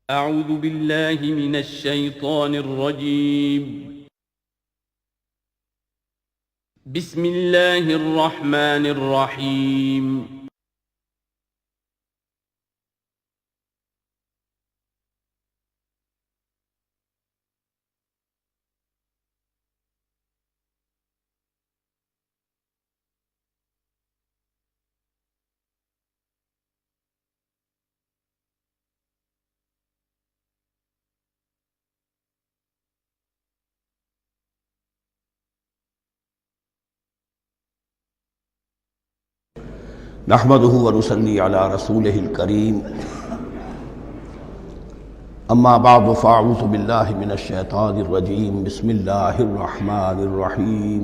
اعوذ باللہ من الشیطان الرجیم بسم اللہ الرحمن الرحیم نحمده ونصلي على رسوله الكريم اما بعد فاعوذ بالله من الشيطان الرجيم بسم الله الرحمن الرحيم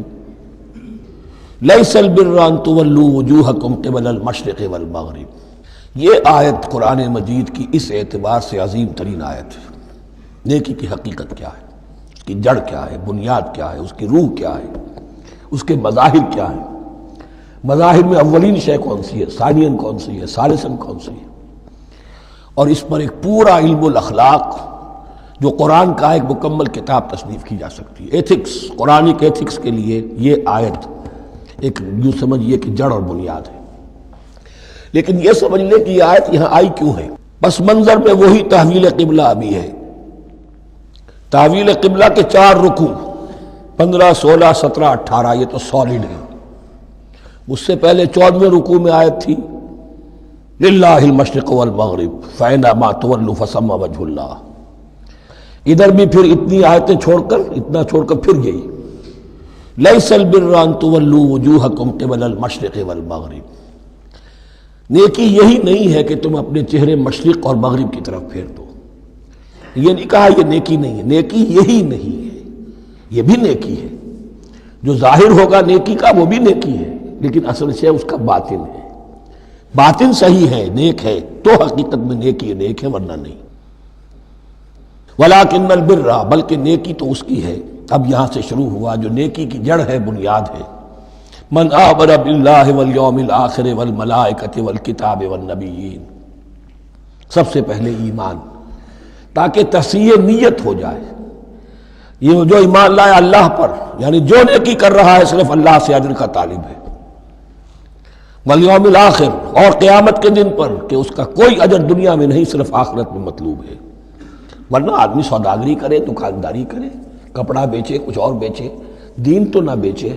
ليس البر ان تولوا وجوهكم قبل المشرق والمغرب۔ یہ آیت قرآن مجید کی اس اعتبار سے عظیم ترین آیت ہے۔ نیکی کی حقیقت کیا ہے، اس کی جڑ کیا ہے، بنیاد کیا ہے، اس کی روح کیا ہے، اس کے مظاہر کیا ہیں۔ مظاہر میں اولین شے کون سی ہے، ثانین کون سی ہے، ثالثاً کون سی ہے، اور اس پر ایک پورا علم الاخلاق جو قرآن کا ایک مکمل کتاب تصنیف کی جا سکتی ہے۔ ایتھکس، قرآنک ایتھکس کے لیے یہ آیت ایک یوں سمجھیے کہ جڑ اور بنیاد ہے۔ لیکن یہ سمجھ لیں کہ یہ آیت یہاں آئی کیوں ہے۔ پس منظر میں وہی تحویل قبلہ ابھی ہے۔ تحویل قبلہ کے 4 رکوع 15، 16، 17، 18 یہ تو سالڈ ہے۔ اس سے پہلے 14ویں رکوع میں آیت تھی للہ المشرق والمغرب فأینما تولوا فثم وجہ اللہ۔ ادھر بھی پھر اتنی آیتیں چھوڑ کر پھر یہی لیس البر ان تولوا وجوہکم قبل المشرق والمغرب۔ نیکی یہی نہیں ہے کہ تم اپنے چہرے مشرق اور مغرب کی طرف پھیر دو۔ یہ نہیں کہا یہ نیکی نہیں ہے، نیکی یہی نہیں ہے، یہ بھی نیکی ہے۔ جو ظاہر ہوگا نیکی کا وہ بھی نیکی ہے، لیکن اصل سے اس کا باطن ہے۔ باطن صحیح ہے، نیک ہے تو حقیقت میں نیکی نیک ہے، ورنہ نہیں۔ وَلَٰكِنَّ الْبِرَّ، بلکہ نیکی تو اس کی ہے۔ اب یہاں سے شروع ہوا جو نیکی کی جڑ ہے، بنیاد ہے۔ مَنْ آمَنَ بِاللَّهِ وَالْيَوْمِ الْآخِرِ وَالْمَلَائِكَةِ وَالْكِتَابِ وَالنَّبِيِّينَ۔ سب سے پہلے ایمان، تاکہ تصحیح نیت ہو جائے۔ یہ جو ایمان لائے اللہ پر، یعنی جو نیکی کر رہا ہے صرف اللہ سے اجر کا طالب ہے۔ والیوم الآخر، اور قیامت کے دن پر کہ اس کا کوئی اجر دنیا میں نہیں، صرف آخرت میں مطلوب ہے۔ ورنہ آدمی سوداگری کرے، دکانداری کرے، کپڑا بیچے، کچھ اور بیچے، دین تو نہ بیچے۔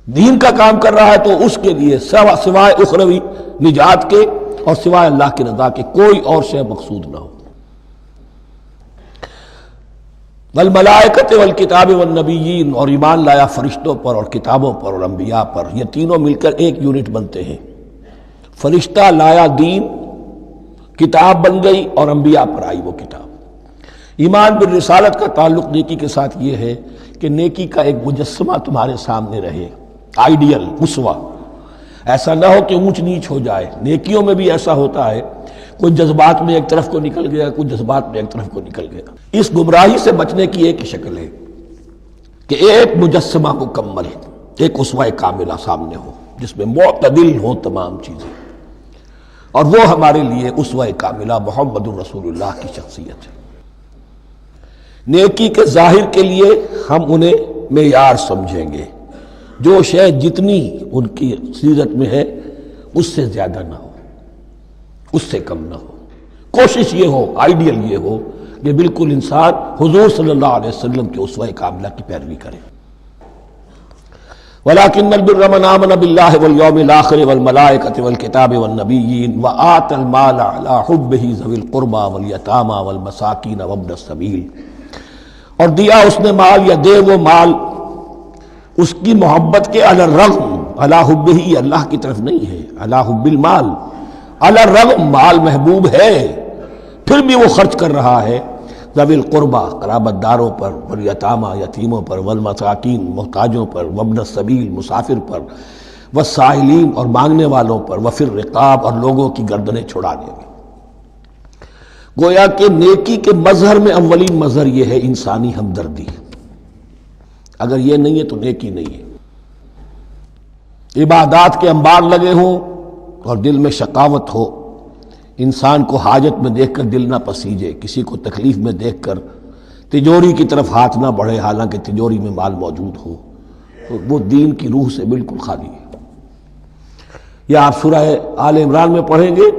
دین کا کام کر رہا ہے تو اس کے لیے سوائے اخروی نجات کے اور سوائے اللہ کی رضا کے کوئی اور شے مقصود نہ ہو۔ والملائکۃ والکتاب والنبیین، اور ایمان لایا فرشتوں پر اور کتابوں پر اور انبیاء پر۔ یہ تینوں مل کر ایک یونٹ بنتے ہیں۔ فرشتہ لایا دین، کتاب بن گئی، اور انبیاء پر آئی وہ کتاب۔ ایمان بالرسالت کا تعلق نیکی کے ساتھ یہ ہے کہ نیکی کا ایک مجسمہ تمہارے سامنے رہے، آئیڈیل، اسوہ۔ ایسا نہ ہو کہ اونچ نیچ ہو جائے۔ نیکیوں میں بھی ایسا ہوتا ہے، کوئی جذبات میں ایک طرف کو نکل گیا، کوئی جذبات میں ایک طرف کو نکل گیا۔ اس گمراہی سے بچنے کی ایک شکل ہے کہ ایک مجسمہ مکمل، ایک اسوہ کاملہ سامنے ہو جس میں معتدل ہو تمام چیزیں، اور وہ ہمارے لیے اسوہ کاملہ محمد الرسول اللہ کی شخصیت ہے۔ نیکی کے ظاہر کے لیے ہم انہیں معیار سمجھیں گے، جو شے جتنی ان کی سیرت میں ہے اس سے زیادہ نہ ہو، اس سے کم نہ ہو۔ کوشش یہ ہو، آئیڈیل یہ ہو کہ بالکل انسان حضور صلی اللہ علیہ وسلم کے اسوہ کاملہ کی پیروی کرے۔ وَلَٰكِنَّ الْبِرَّ مَنْ آمَنَ بِاللَّهِ وَالْيَوْمِ الْآخِرِ وَالْمَلَائِكَةِ وَالْكِتَابِ وَالنَّبِيِّينَ وَآتَى الْمَالَ عَلَىٰ حُبِّهِ ذَوِي الْقُرْبَىٰ وَالْيَتَامَىٰ وَالْمَسَاكِينَ وَابْنَ السَّبِيلِ، اور دیا اس نے مال یا دے وہ مال اس کی محبت کے علی الرغم، علی حبہ اللہ کی طرف نہیں ہے، علی حب المال، علی الرغم مال محبوب ہے پھر بھی وہ خرچ کر رہا ہے، ذوی القربہ قرابت داروں پر، والیتامہ یتیموں پر، والمساکین محتاجوں پر، وابن السبیل مسافر پر، والسائلین اور مانگنے والوں پر، وفی الرقاب اور لوگوں کی گردنیں چھڑانے میں۔ گویا کہ نیکی کے مظہر میں اولین مظہر یہ ہے انسانی ہمدردی۔ اگر یہ نہیں ہے تو نیکی نہیں ہے۔ عبادات کے انبار لگے ہوں اور دل میں شقاوت ہو، انسان کو حاجت میں دیکھ کر دل نہ پسیجے، کسی کو تکلیف میں دیکھ کر تجوری کی طرف ہاتھ نہ بڑھے حالانکہ تجوری میں مال موجود ہو، وہ دین کی روح سے بالکل خالی ہے۔ یا آپ سورہ آل عمران میں پڑھیں گے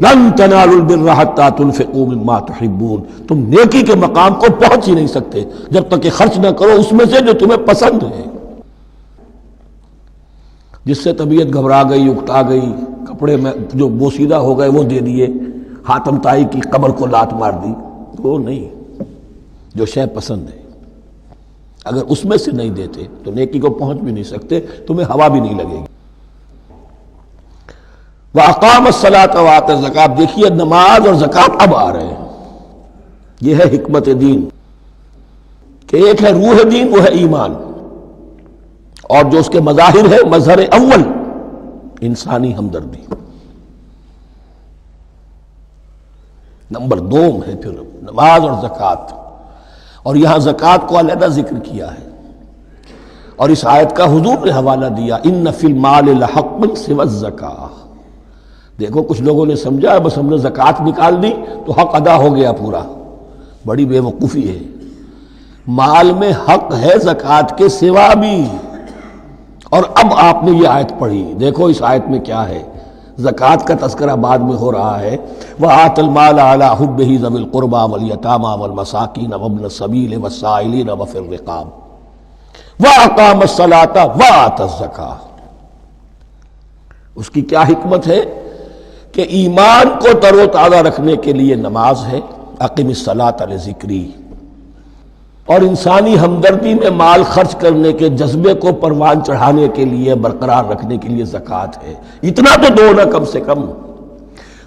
لن تنالوا البر حتى تنفقوا مما تحبون، تم نیکی کے مقام کو پہنچ ہی نہیں سکتے جب تک کہ خرچ نہ کرو اس میں سے جو تمہیں پسند ہے۔ جس سے طبیعت گھبرا گئی، اکتا گئی، کپڑے میں جو بوسیدہ ہو گئے وہ دے دیے، حاتم طائی کی قبر کو لات مار دی، وہ نہیں، جو شے پسند ہے اگر اس میں سے نہیں دیتے تو نیکی کو پہنچ بھی نہیں سکتے، تمہیں ہوا بھی نہیں لگے گی۔ وَأَقَامَ الصَّلَاةَ وَآتَى الزَّكَاةَ، دیکھیے نماز اور زکوٰۃ اب آ رہے ہیں۔ یہ ہے حکمت دین کہ ایک ہے روح دین، وہ ہے ایمان، اور جو اس کے مظاہر ہے، مظہر اول انسانی ہمدردی، نمبر دوم ہے پھر نماز اور زکوٰۃ، اور یہاں زکوٰۃ کو علیحدہ ذکر کیا ہے، اور اس آیت کا حضور نے حوالہ دیا ان فی المال لحقا سوی الزکاۃ۔ دیکھو کچھ لوگوں نے سمجھا بس ہم نے زکوٰۃ نکال دی تو حق ادا ہو گیا پورا، بڑی بے وقوفی ہے۔ مال میں حق ہے زکوٰۃ کے سوا بھی، اور اب آپ نے یہ آیت پڑھی، دیکھو اس آیت میں کیا ہے، زکوٰۃ کا تذکرہ بعد میں ہو رہا ہے، وَآتَ الْمَالَ عَلَىٰ حُبِّهِ ذَوِي الْقُرْبَىٰ وَالْيَتَامَىٰ وَالْمَسَاكِينَ وَابْنَ السَّبِيلِ وَالسَّائِلِينَ وَفِي الرِّقَابِ وَأَقَامَ الصَّلَاةَ وَآتَى الزَّكَاةَ۔ اس کی کیا حکمت ہے کہ ایمان کو تر و تازہ رکھنے کے لیے نماز ہے، اقم الصلاۃ لذکری، اور انسانی ہمدردی میں مال خرچ کرنے کے جذبے کو پروان چڑھانے کے لیے، برقرار رکھنے کے لیے زکوٰۃ ہے۔ اتنا تو دو نا کم سے کم،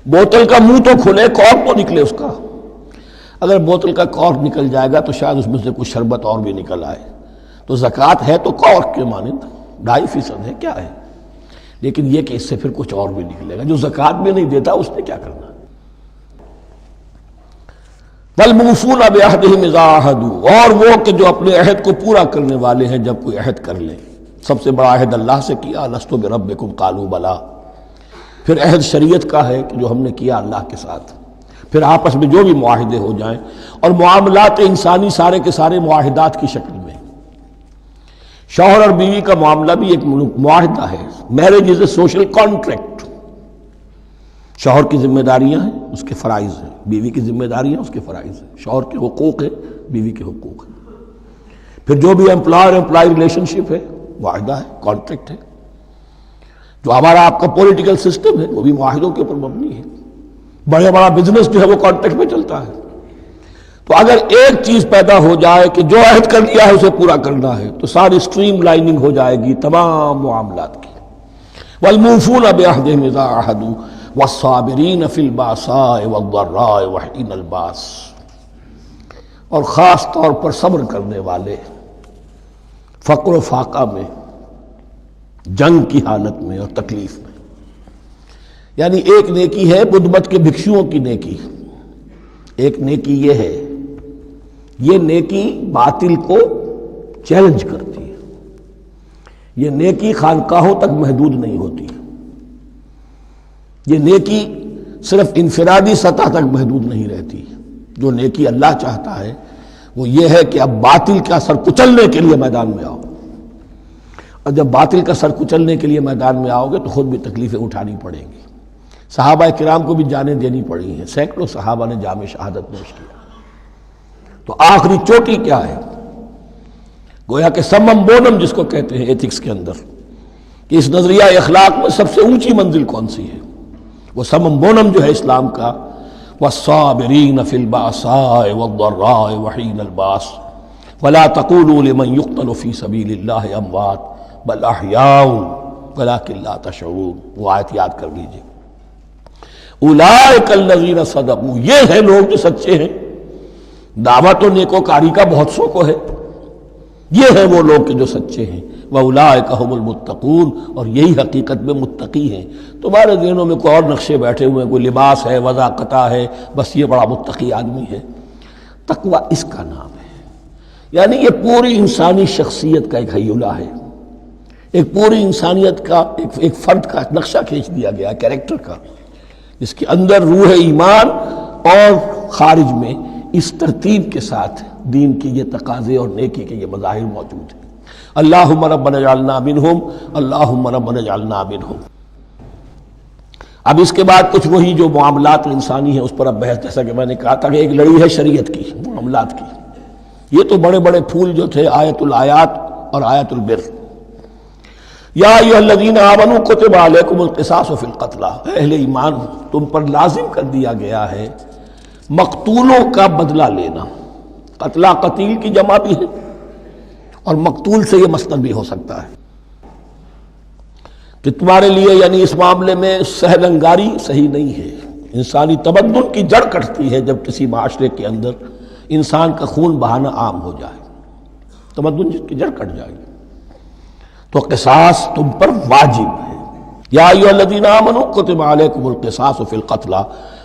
بوتل کا منہ تو کھلے، کارک تو نکلے اس کا، اگر بوتل کا کارک نکل جائے گا تو شاید اس میں سے کچھ شربت اور بھی نکل آئے، تو زکوٰۃ ہے تو کارک کے مانند 2.5% ہے، کیا ہے، لیکن یہ کہ اس سے پھر کچھ اور بھی نکلے گا۔ جو زکوٰۃ میں نہیں دیتا اس نے کیا کرنا۔ وَالْمُوفُونَ بِعَهْدِهِمْ إِذَا عَاهَدُوا، اور وہ کہ جو اپنے عہد کو پورا کرنے والے ہیں جب کوئی عہد کر لیں۔ سب سے بڑا عہد اللہ سے کیا، لَسْتُ بِرَبِّكُمْ قَالُوا بَلَىٰ، پھر عہد شریعت کا ہے کہ جو ہم نے کیا اللہ کے ساتھ، پھر آپس میں جو بھی معاہدے ہو جائیں، اور معاملات انسانی سارے کے سارے معاہدات کی شکل میں۔ شوہر اور بیوی کا معاملہ بھی ایک معاہدہ ہے، marriage is a social contract. شوہر کی ذمہ داریاں ہیں، اس کے فرائض ہیں، بیوی کی ذمہ داریاں اس کے فرائض ہیں، شوہر کے حقوق ہیں، بیوی کے حقوق ہیں۔ پھر جو بھی امپلائر امپلائی ریلیشن شپ ہے، معاہدہ ہے، کانٹریکٹ ہے۔ جو ہمارا آپ کا پولیٹیکل سسٹم ہے وہ بھی معاہدوں کے اوپر مبنی ہے، بڑا بزنس جو ہے وہ کانٹریکٹ میں چلتا ہے۔ تو اگر ایک چیز پیدا ہو جائے کہ جو عہد کر لیا ہے اسے پورا کرنا ہے، تو ساری اسٹریم لائننگ ہو جائے گی تمام معاملات کی۔ وَالْمُوفُونَ بِعَهْدِهِمْ إِذَا عَاهَدُوا وَالصَّابِرِينَ فِي الْبَأْسَاءِ وَالضَّرَّاءِ وَحِينَ الْبَأْسِ، اور خاص طور پر صبر کرنے والے فقر و فاقہ میں، جنگ کی حالت میں اور تکلیف میں۔ یعنی ایک نیکی ہے بدھ مت کے بھکشوؤں کی نیکی، ایک نیکی یہ ہے، یہ نیکی باطل کو چیلنج کرتی ہے، یہ نیکی خانقاہوں تک محدود نہیں ہوتی، یہ نیکی صرف انفرادی سطح تک محدود نہیں رہتی۔ جو نیکی اللہ چاہتا ہے وہ یہ ہے کہ اب باطل کا سر کچلنے کے لیے میدان میں آؤ، اور جب باطل کا سر کچلنے کے لیے میدان میں آؤ گے تو خود بھی تکلیفیں اٹھانی پڑیں گی۔ صحابہ کرام کو بھی جانیں دینی پڑی ہیں، سینکڑوں صحابہ نے جام شہادت نوش کیا۔ تو آخری چوٹی کیا ہے؟ گویا کہ سمم بونم جس کو کہتے ہیں ایتھکس کے اندر، کہ اس نظریہ اخلاق میں سب سے اونچی منزل کون سی ہے؟ وہ سمم بونم جو ہے اسلام کا، والصابرین فی البأساء والضراء وحین الباس ولا تقولوا لمن يقتل فی سبیل اللہ اموات بل احیاء ولکن لا تشعرون۔ وہ آیت یاد کر لیجیے، اولئک الذین صدقوا، یہ ہیں لوگ جو سچے ہیں۔ دعوت و نیکوکاری کا بہت سو ہے، یہ ہیں وہ لوگ کہ جو سچے ہیں۔ وَأُولَٰئِكَ هُمُ الْمُتَّقُونَ، اور یہی حقیقت میں متقی ہیں۔ تمہارے ذہنوں میں کوئی اور نقشے بیٹھے ہوئے ہیں، کوئی لباس ہے، وضاقتہ ہے، بس یہ بڑا متقی آدمی ہے۔ تقویٰ اس کا نام ہے، یعنی یہ پوری انسانی شخصیت کا ایک ہیولہ ہے، ایک پوری انسانیت کا ایک فرد کا نقشہ کھینچ دیا گیا کیریکٹر کا، اس کے اندر روح ایمان اور خارج میں اس ترتیب کے ساتھ دین کی یہ تقاضے اور نیکی کے یہ مظاہر موجود ہیں۔ اللہم ربنا اجعلنا منہم، اللہم ربنا اجعلنا منہم۔ اب اس کے بعد کچھ وہی جو معاملات انسانی ہیں اس پر اب بحث، جیسا کہ میں نے کہا تھا کہ ایک لڑی ہے شریعت کی، معاملات کی۔ یہ تو بڑے بڑے پھول جو تھے آیت الآیات اور آیت البر، یا ایھا الذین آمنوا کتب علیکم القصاص فی القتلی، اہل ایمان تم پر لازم کر دیا گیا ہے مقتولوں کا بدلہ لینا۔ قتلہ قتیل کی جمع بھی ہے اور مقتول سے یہ مصدر بھی ہو سکتا ہے کہ تمہارے لیے یعنی اس معاملے میں سہل انگاری صحیح نہیں ہے۔ انسانی تمدن کی جڑ کٹتی ہے جب کسی معاشرے کے اندر انسان کا خون بہانا عام ہو جائے، تمدن کی جڑ کٹ جائے گی۔ تو قصاص تم پر واجب ہے۔ یا ایھا الذین آمنوا کتب علیکم القصاص فی القتلی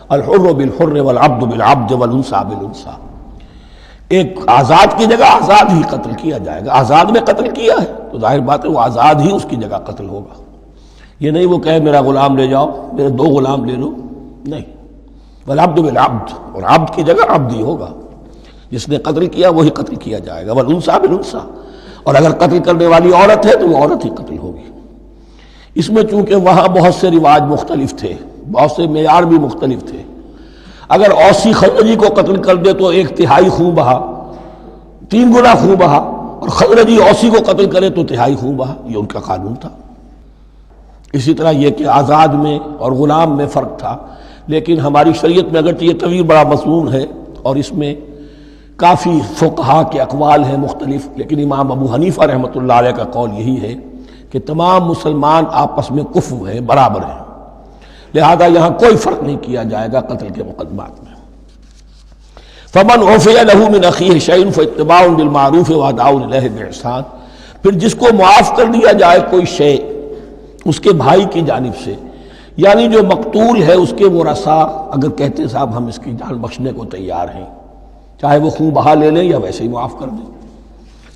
الحر بالحر والعبد بالعبد والانثى بالانثى۔ ایک آزاد کی جگہ آزاد ہی قتل کیا جائے گا۔ آزاد میں قتل کیا ہے تو ظاہر بات ہے وہ آزاد ہی اس کی جگہ قتل ہوگا۔ یہ نہیں وہ کہے میرا غلام لے جاؤ، میرے 2 غلام لے لو، نہیں۔ والعبد بالعبد، اور عبد کی جگہ عبد ہی ہوگا، جس نے قتل کیا وہی قتل کیا جائے گا۔ والانثى بالانثى، اور اگر قتل کرنے والی عورت ہے تو وہ عورت ہی قتل ہوگی۔ اس میں چونکہ وہاں بہت سے رواج مختلف تھے، بہت سے معیار بھی مختلف تھے۔ اگر اوسی خزرجی کو قتل کر دے تو 1/3 خون بہا، 3 گنا خون بہا، اور خزرجی اوسی کو قتل کرے تو 1/3 خون بہا، یہ ان کا قانون تھا۔ اسی طرح یہ کہ آزاد میں اور غلام میں فرق تھا، لیکن ہماری شریعت میں اگرچہ یہ طویل بڑا مضمون ہے اور اس میں کافی فقہا کے اقوال ہیں مختلف، لیکن امام ابو حنیفہ رحمۃ اللہ علیہ کا قول یہی ہے کہ تمام مسلمان آپس میں کفو ہیں، برابر ہیں، لہذا یہاں کوئی فرق نہیں کیا جائے گا قتل کے مقدمات میں۔ فمن عفی لہ من اخیہ شیء فاتباع بالمعروف واداء الیہ باحسان، پھر جس کو معاف کر دیا جائے کوئی شے اس کے بھائی کی جانب سے، یعنی جو مقتول ہے اس کے ورثاء اگر کہتے صاحب ہم اس کی جان بخشنے کو تیار ہیں، چاہے وہ خون بہا لے لیں یا ویسے ہی معاف کر دیں،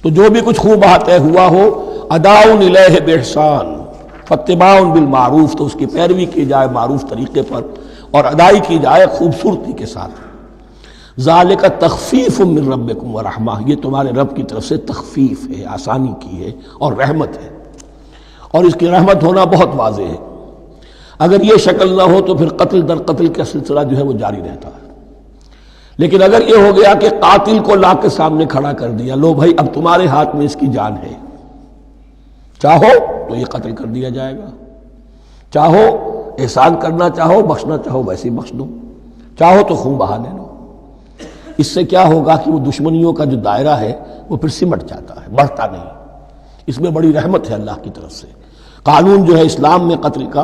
تو جو بھی کچھ خون بہا طے ہوا ہو اداء الیہ باحسان فاتباع بالمعروف، تو اس کی پیروی کی جائے معروف طریقے پر اور ادائی کی جائے خوبصورتی کے ساتھ۔ ذالک تخفیف من ربکم ورحمہ، یہ تمہارے رب کی طرف سے تخفیف ہے، آسانی کی ہے اور رحمت ہے، اور اس کی رحمت ہونا بہت واضح ہے۔ اگر یہ شکل نہ ہو تو پھر قتل در قتل کا سلسلہ جو ہے وہ جاری رہتا ہے، لیکن اگر یہ ہو گیا کہ قاتل کو لا کے سامنے کھڑا کر دیا، لو بھائی اب تمہارے ہاتھ میں اس کی جان ہے، چاہو تو یہ قتل کر دیا جائے گا، چاہو احسان کرنا چاہو بخشنا چاہو ویسے ہی بخش دو، چاہو تو خون بہا لے لو۔ اس سے کیا ہوگا کہ وہ دشمنیوں کا جو دائرہ ہے وہ پھر سمٹ جاتا ہے، بڑھتا نہیں۔ اس میں بڑی رحمت ہے اللہ کی طرف سے۔ قانون جو ہے اسلام میں قتل کا،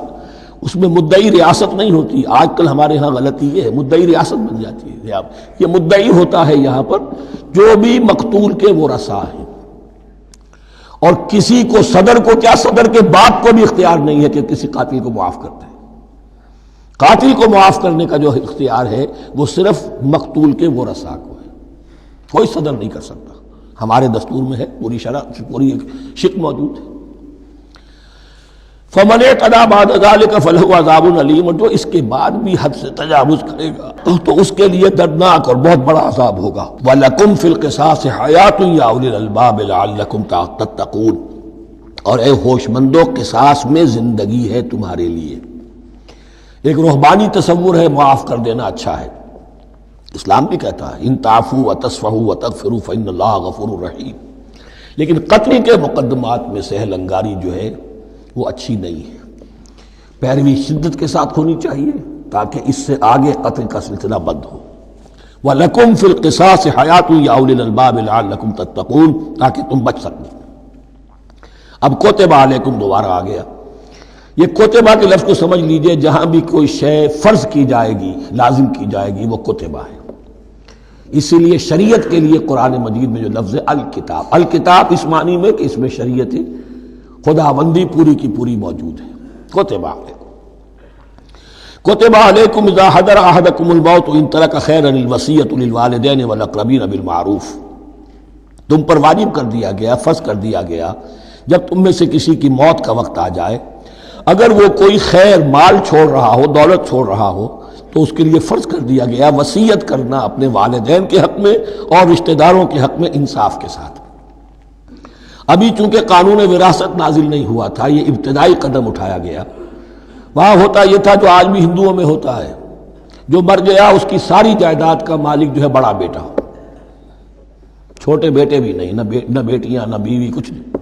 اس میں مدعی ریاست نہیں ہوتی۔ آج کل ہمارے ہاں غلطی یہ ہے، مدعی ریاست بن جاتی ہے۔ یہ مدعی ہوتا ہے یہاں پر جو بھی مقتول کے ورثاء ہیں، اور کسی کو صدر کو کیا، صدر کے باپ کو بھی اختیار نہیں ہے کہ کسی قاتل کو معاف کر دے۔ قاتل کو معاف کرنے کا جو اختیار ہے وہ صرف مقتول کے ورثاء کو ہے، کوئی صدر نہیں کر سکتا۔ ہمارے دستور میں ہے، پوری شرح پوری شق موجود ہے۔ فمن اعتدی بعد ذلک فلہ عذاب علیم، اور جو اس کے بعد بھی حد سے تجاوز کرے گا تو اس کے لیے دردناک اور بہت بڑا عذاب ہوگا۔ وَلَكُمْ فِي الْقِصَاصِ حَيَاةٌ يَا أُولِي الْأَلْبَابِ لَعَلَّكُمْ تَتَّقُونَ، اور اے ہوش مندو قصاص میں زندگی ہے تمہارے لیے۔ ایک روحانی تصور ہے معاف کر دینا اچھا ہے، اسلام بھی کہتا ہے ان تعفوا وتصفحوا وتغفروا فإن اللہ غفور رحیم، لیکن قتل کے مقدمات میں سہل انگاری جو ہے وہ اچھی نہیں ہے، پیروی شدت کے ساتھ ہونی چاہیے تاکہ اس سے آگے قتل کا سلسلہ بند ہو۔ وَلَكُمْ فِي الْقِصَاصِ حَيَاةٌ يَا أُولِي الْأَلْبَابِ لَعَلَّكُمْ تَتَّقُونَ، تاکہ تم بچ سکیں۔ اب کوتبہ علیکم دوبارہ آ گیا۔ یہ کوتبہ کے لفظ کو سمجھ لیجئے، جہاں بھی کوئی شے فرض کی جائے گی، لازم کی جائے گی، وہ کوتبہ ہے۔ اسی لیے شریعت کے لیے قرآن مجید میں جو لفظ ہے الکتاب، الکتاب اس معنی میں کہ اس میں شریعت خداوندی پوری کی پوری موجود ہے۔ کوتبہ علیکم، کوتبہ علیکم اذا حضر احدکم الموت ان ترک خیرا الوصیۃ للوالدین والاقربین بالمعروف، تم پر واجب کر دیا گیا، فرض کر دیا گیا، جب تم میں سے کسی کی موت کا وقت آ جائے اگر وہ کوئی خیر مال چھوڑ رہا ہو، دولت چھوڑ رہا ہو، تو اس کے لیے فرض کر دیا گیا وصیت کرنا اپنے والدین کے حق میں اور رشتہ داروں کے حق میں انصاف کے ساتھ۔ ابھی چونکہ قانون وراثت نازل نہیں ہوا تھا، یہ ابتدائی قدم اٹھایا گیا۔ وہاں ہوتا یہ تھا جو آج بھی ہندوؤں میں ہوتا ہے، جو مر گیا اس کی ساری جائیداد کا مالک جو ہے بڑا بیٹا ہو، چھوٹے بیٹے بھی نہیں، نہ بیٹیاں نہ بیوی، کچھ نہیں،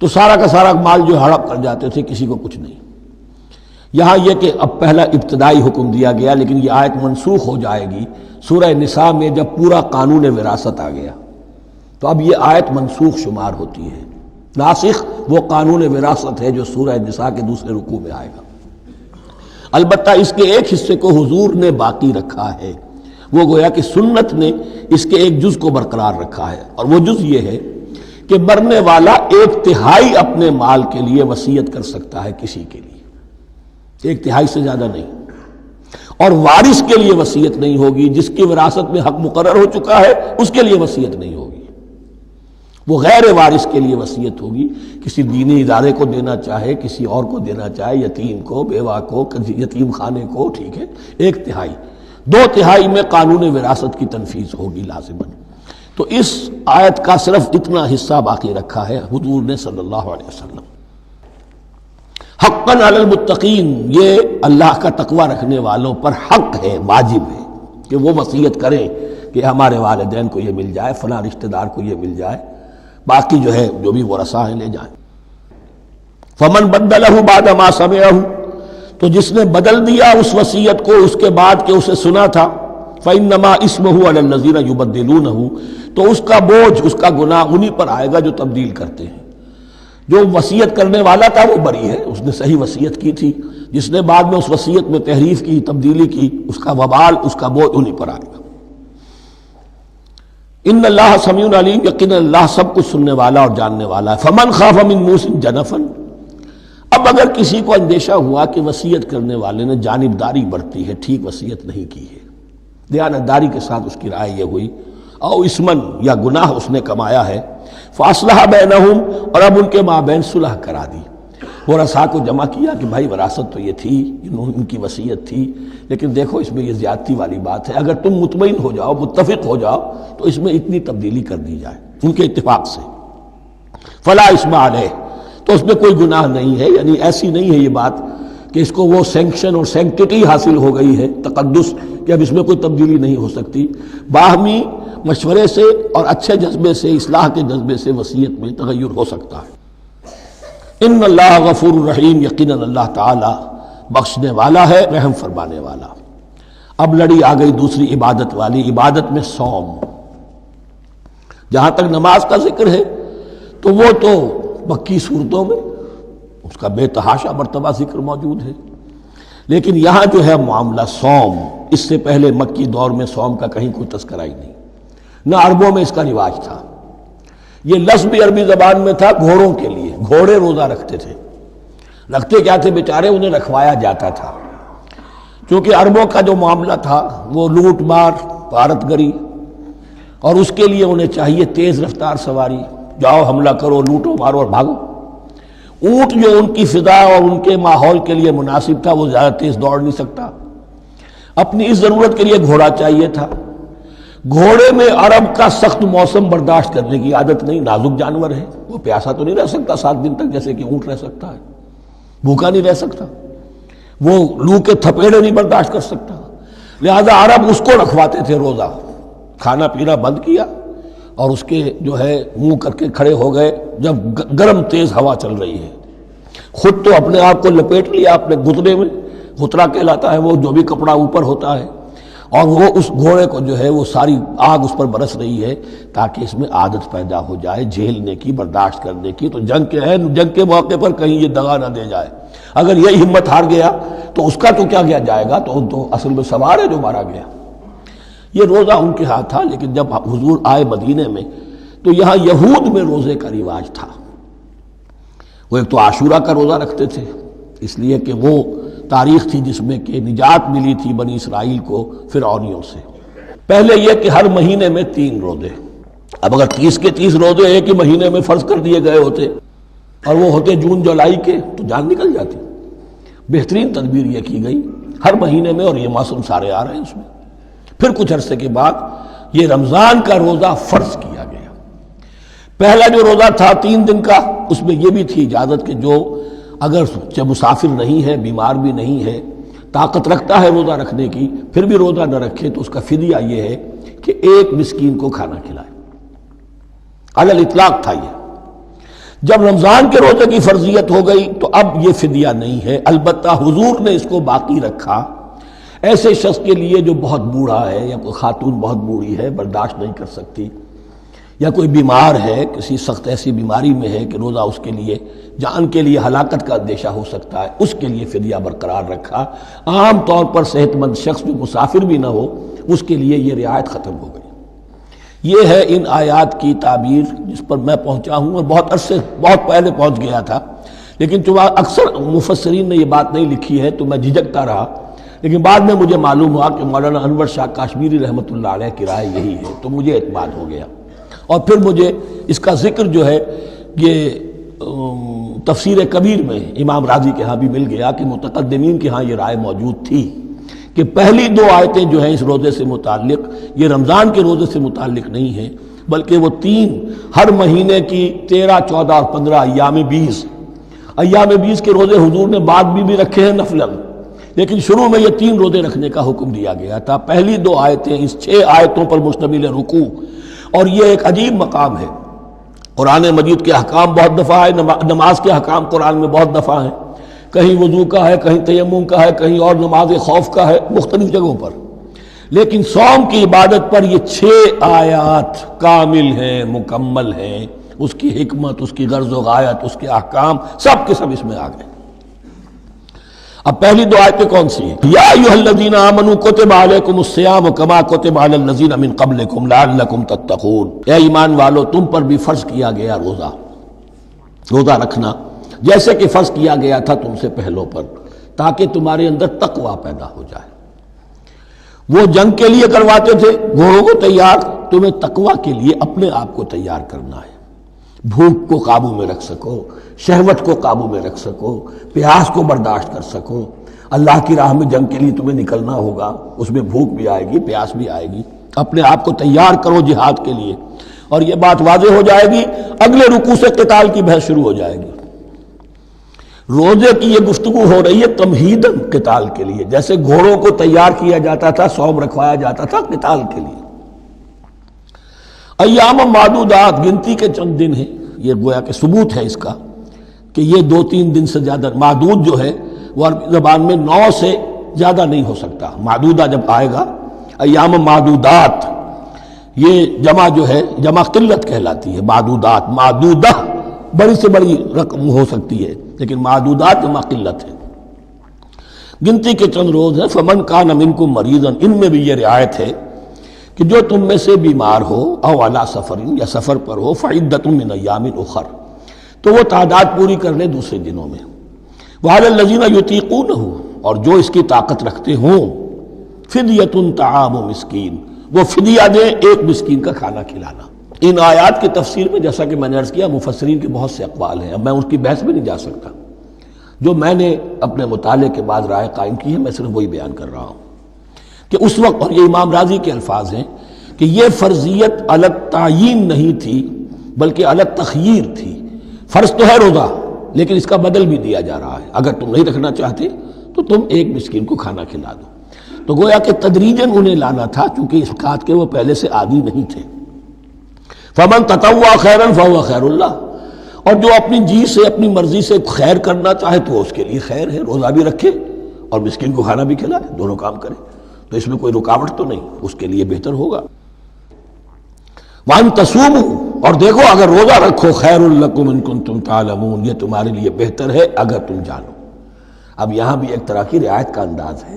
تو سارا کا سارا مال جو ہڑپ کر جاتے تھے، کسی کو کچھ نہیں۔ یہاں یہ کہ اب پہلا ابتدائی حکم دیا گیا، لیکن یہ آیت منسوخ ہو جائے گی سورہ نساء میں جب پورا قانون وراثت آ گیا، تو اب یہ آیت منسوخ شمار ہوتی ہے۔ ناسخ وہ قانون وراثت ہے جو سورہ نساء کے دوسرے رکوع میں آئے گا۔ البتہ اس کے ایک حصے کو حضور نے باقی رکھا ہے، وہ گویا کہ سنت نے اس کے ایک جز کو برقرار رکھا ہے، اور وہ جز یہ ہے کہ مرنے والا 1/3 اپنے مال کے لیے وصیت کر سکتا ہے کسی کے لیے، 1/3 سے زیادہ نہیں، اور وارث کے لیے وصیت نہیں ہوگی۔ جس کی وراثت میں حق مقرر ہو چکا ہے اس کے لیے وصیت نہیں ہوگی، وہ غیر وارث کے لیے وصیت ہوگی۔ کسی دینی ادارے کو دینا چاہے، کسی اور کو دینا چاہے، یتیم کو، بیوہ کو، یتیم خانے کو، ٹھیک ہے، 1/3۔ 2/3 میں قانون وراثت کی تنفیذ ہوگی لازماً۔ تو اس آیت کا صرف اتنا حصہ باقی رکھا ہے حضور نے صلی اللہ علیہ وسلم۔ حقاً علی المتقین، یہ اللہ کا تقوی رکھنے والوں پر حق ہے، واجب ہے کہ وہ وصیت کریں کہ ہمارے والدین کو یہ مل جائے، فلاں رشتہ دار کو یہ مل جائے، باقی جو ہے جو بھی ورثاء ہیں لے جائیں۔ فمن بدلہ بعد ما سمعہ، تو جس نے بدل دیا اس وصیت کو اس کے بعد کہ اسے سنا تھا، فإنما اسمہ علی الذین یبدلونہ، تو اس کا بوجھ، اس کا گناہ انہی پر آئے گا جو تبدیل کرتے ہیں۔ جو وصیت کرنے والا تھا وہ بری ہے، اس نے صحیح وصیت کی تھی، جس نے بعد میں اس وصیت میں تحریف کی، تبدیلی کی، اس کا وبال، اس کا بوجھ انہی پر آئے گا۔ ان اللہ سمیع علیم، یقینا اللہ سب کچھ سننے والا اور جاننے والا ہے۔ فمن خاف من موص جنفا، اب اگر کسی کو اندیشہ ہوا کہ وصیت کرنے والے نے جانبداری برتی ہے، ٹھیک وصیت نہیں کی ہے، دیانتداری کے ساتھ اس کی رائے یہ ہوئی، او اسمن، یا گناہ اس نے کمایا ہے، فاصلح بینہم، اور اب ان کے مابین صلح کرا دی، ورثاء کو جمع کیا کہ بھائی وراثت تو یہ تھی، ان کی وصیت تھی، لیکن دیکھو اس میں یہ زیادتی والی بات ہے، اگر تم مطمئن ہو جاؤ، متفق ہو جاؤ تو اس میں اتنی تبدیلی کر دی جائے ان کے اتفاق سے، فلا اسم علیہ، تو اس میں کوئی گناہ نہیں ہے۔ یعنی ایسی نہیں ہے یہ بات کہ اس کو وہ سینکشن اور سینکٹیٹی حاصل ہو گئی ہے، تقدس، کہ اب اس میں کوئی تبدیلی نہیں ہو سکتی۔ باہمی مشورے سے اور اچھے جذبے سے، اصلاح کے جذبے سے وصیت میں تغیر ہو سکتا ہے۔ ان اللہ غفور الرحیم، یقیناً اللہ تعالی بخشنے والا ہے، رحم فرمانے والا۔ اب لڑی آ گئی دوسری عبادت والی، عبادت میں صوم۔ جہاں تک نماز کا ذکر ہے تو وہ تو مکی صورتوں میں اس کا بے تحاشا مرتبہ ذکر موجود ہے، لیکن یہاں جو ہے معاملہ صوم، اس سے پہلے مکی دور میں صوم کا کہیں کوئی تذکرہ ہی نہیں، نہ عربوں میں اس کا رواج تھا۔ یہ لفظ بھی عربی زبان میں تھا گھوڑوں کے لیے، گھوڑے روزہ رکھتے تھے، رکھتے کیا تھے بیچارے، انہیں رکھوایا جاتا تھا، کیونکہ عربوں کا جو معاملہ تھا وہ لوٹ مار، غارت گری، اور اس کے لیے انہیں چاہیے تیز رفتار سواری، جاؤ حملہ کرو، لوٹو مارو اور بھاگو۔ اونٹ جو ان کی فضا اور ان کے ماحول کے لیے مناسب تھا وہ زیادہ تیز دوڑ نہیں سکتا، اپنی اس ضرورت کے لیے گھوڑا چاہیے تھا۔ گھوڑے میں عرب کا سخت موسم برداشت کرنے کی عادت نہیں، نازک جانور ہے، وہ پیاسا تو نہیں رہ سکتا 7 دن تک جیسے کہ اونٹ رہ سکتا ہے، بھوکا نہیں رہ سکتا، وہ لو کے تھپیڑے نہیں برداشت کر سکتا، لہذا عرب اس کو رکھواتے تھے روزہ۔ کھانا پینا بند کیا اور اس کے جو ہے منہ کر کے کھڑے ہو گئے جب گرم تیز ہوا چل رہی ہے، خود تو اپنے آپ کو لپیٹ لیا اپنے گھتنے میں، غترہ کہلاتا ہے وہ جو بھی کپڑا اوپر ہوتا ہے، اور وہ اس گھوڑے کو جو ہے وہ ساری آگ اس پر برس رہی ہے تاکہ اس میں عادت پیدا ہو جائے جھیلنے کی، برداشت کرنے کی۔ تو جنگ کے موقع پر کہیں یہ دغا نہ دے جائے، اگر یہی ہمت ہار گیا تو اس کا تو کیا گیا جائے گا، تو اصل میں سوار ہے جو مارا گیا۔ یہ روزہ ان کے ہاتھ تھا، لیکن جب حضور آئے مدینے میں تو یہاں یہود میں روزے کا رواج تھا۔ وہ ایک تو عاشورہ کا روزہ رکھتے تھے، اس لیے کہ وہ تاریخ تھی جس میں کہ نجات ملی تھی بنی اسرائیل کو فرعونیوں سے۔ پہلے یہ کہ ہر مہینے میں 3 روزے، اب اگر 30 کے 30 روزے ایک ہی مہینے میں فرض کر دیے گئے ہوتے اور وہ ہوتے جون جولائی کے تو جان نکل جاتی۔ بہترین تدبیر یہ کی گئی ہر مہینے میں، اور یہ موسم سارے آ رہے ہیں اس میں۔ پھر کچھ عرصے کے بعد یہ رمضان کا روزہ فرض کیا گیا۔ پہلا جو روزہ تھا 3 دن کا، اس میں یہ بھی تھی اجازت کہ جو اگر مسافر نہیں ہے، بیمار بھی نہیں ہے، طاقت رکھتا ہے روزہ رکھنے کی، پھر بھی روزہ نہ رکھے تو اس کا فدیہ یہ ہے کہ 1 مسکین کو کھانا کھلائے۔ علی الاطلاق تھا یہ۔ جب رمضان کے روزے کی فرضیت ہو گئی تو اب یہ فدیہ نہیں ہے، البتہ حضور نے اس کو باقی رکھا ایسے شخص کے لیے جو بہت بوڑھا ہے، یا کوئی خاتون بہت بوڑھی ہے برداشت نہیں کر سکتی، یا کوئی بیمار ہے، کسی سخت ایسی بیماری میں ہے کہ روزہ اس کے لیے جان کے لیے ہلاکت کا اندیشہ ہو سکتا ہے، اس کے لیے فدیہ برقرار رکھا۔ عام طور پر صحت مند شخص جو مسافر بھی نہ ہو اس کے لیے یہ رعایت ختم ہو گئی۔ یہ ہے ان آیات کی تعبیر جس پر میں پہنچا ہوں، اور بہت عرصے بہت پہلے پہنچ گیا تھا، لیکن چونکہ اکثر مفسرین نے یہ بات نہیں لکھی ہے تو میں جھجکتا رہا، لیکن بعد میں مجھے معلوم ہوا کہ مولانا انور شاہ کاشمیری رحمۃ اللہ علیہ کی رائے یہی ہے، تو مجھے اعتماد ہو گیا۔ اور پھر مجھے اس کا ذکر جو ہے یہ تفسیر کبیر میں امام راضی کے ہاں بھی مل گیا کہ متقدمین کے ہاں یہ رائے موجود تھی کہ پہلی 2 آیتیں جو ہیں اس روزے سے متعلق، یہ رمضان کے روزے سے متعلق نہیں ہیں، بلکہ وہ 3 ہر مہینے کی 13، 14 اور 15 ایام 20 کے روزے حضور نے بعد بھی رکھے ہیں نفلاً، لیکن شروع میں یہ 3 روزے رکھنے کا حکم دیا گیا تھا۔ پہلی 2 آیتیں اس 6 آیتوں پر مشتمل رکوع، اور یہ ایک عجیب مقام ہے۔ قرآن مجید کے احکام بہت دفعہ ہے، نماز کے احکام قرآن میں بہت دفعہ ہیں، کہیں وضو کا ہے، کہیں تیمم کا ہے، کہیں اور نماز خوف کا ہے، مختلف جگہوں پر، لیکن صوم کی عبادت پر یہ 6 آیات کامل ہیں، مکمل ہیں، اس کی حکمت، اس کی غرض و غایت، اس کے احکام سب کے سب اس میں آ گئے۔ اب پہلی 2 آیتیں کون سی ہیں؟ یا ایھا الذین آمنوا کتب علیکم الصیام کما کتب علی الذین من قبلکم لعلکم تتقون، اے ایمان والو تم پر بھی فرض کیا گیا روزہ رکھنا جیسے کہ فرض کیا گیا تھا تم سے پہلوں پر، تاکہ تمہارے اندر تقوی پیدا ہو جائے۔ وہ جنگ کے لیے کرواتے تھے گھوڑوں کو تیار، تمہیں تقوی کے لیے اپنے آپ کو تیار کرنا ہے، بھوک کو قابو میں رکھ سکو، شہوت کو قابو میں رکھ سکو، پیاس کو برداشت کر سکو۔ اللہ کی راہ میں جنگ کے لیے تمہیں نکلنا ہوگا، اس میں بھوک بھی آئے گی، پیاس بھی آئے گی، اپنے آپ کو تیار کرو جہاد کے لیے۔ اور یہ بات واضح ہو جائے گی، اگلے رکوع سے قتال کی بحث شروع ہو جائے گی۔ روزے کی یہ گفتگو ہو رہی ہے تمہیداً قتال کے لیے، جیسے گھوڑوں کو تیار کیا جاتا تھا، صوم رکھوایا جاتا تھا قتال کے لیے۔ ایام معدودات، گنتی کے چند دن ہیں، یہ گویا کہ ثبوت ہے اس کا کہ یہ 2-3 دن سے زیادہ، معدود جو ہے وہ عربی زبان میں 9 سے زیادہ نہیں ہو سکتا۔ معدودہ جب آئے گا، ایام معدودات، یہ جمع جو ہے جمع قلت کہلاتی ہے۔ معدودات، معدودہ بڑی سے بڑی رقم ہو سکتی ہے، لیکن معدودات جمع قلت ہے۔ گنتی کے چند روز ہیں۔ فمن کان منکم مریضا، ان میں بھی یہ رعایت ہے کہ جو تم میں سے بیمار ہو، او علی سفر، یا سفر پر ہو، فعدۃ من ایام اخر، تو وہ تعداد پوری کر لے دوسرے دنوں میں۔ وعلی الذین یطیقونہ، اور جو اس کی طاقت رکھتے ہوں، فدیۃ طعام مسکین، وہ فدیہ دیں 1 مسکین کا کھانا کھلانا۔ ان آیات کی تفسیر میں جیسا کہ میں نے عرض کیا مفسرین کے بہت سے اقوال ہیں، اب میں اس کی بحث میں نہیں جا سکتا، جو میں نے اپنے مطالعے کے بعد رائے قائم کی ہے میں صرف وہی بیان کر رہا ہوں کہ اس وقت، اور یہ امام راضی کے الفاظ ہیں کہ یہ فرضیت الگ تعیین نہیں تھی بلکہ الگ تخییر تھی۔ فرض تو ہے روزہ، لیکن اس کا بدل بھی دیا جا رہا ہے، اگر تم نہیں رکھنا چاہتے تو تم 1 مسکین کو کھانا کھلا دو۔ تو گویا کہ تدریجاً انہیں لانا تھا، چونکہ اس بات کے وہ پہلے سے عادی نہیں تھے۔ فمن تطوع خیرا فهو خیر اللہ، اور جو اپنی جی سے، اپنی مرضی سے خیر کرنا چاہے تو اس کے لیے خیر ہے، روزہ بھی رکھے اور مسکین کو کھانا بھی کھلائے، دونوں کام کرے، تو اس میں کوئی رکاوٹ تو نہیں، اس کے لیے بہتر ہوگا۔ وَأَن تَصُومُوا، اور دیکھو اگر روزہ رکھو، خیر لکم ان کنتم تعلمون، یہ تمہارے لیے بہتر ہے اگر تم جانو۔ اب یہاں بھی ایک طرح کی رعایت کا انداز ہے۔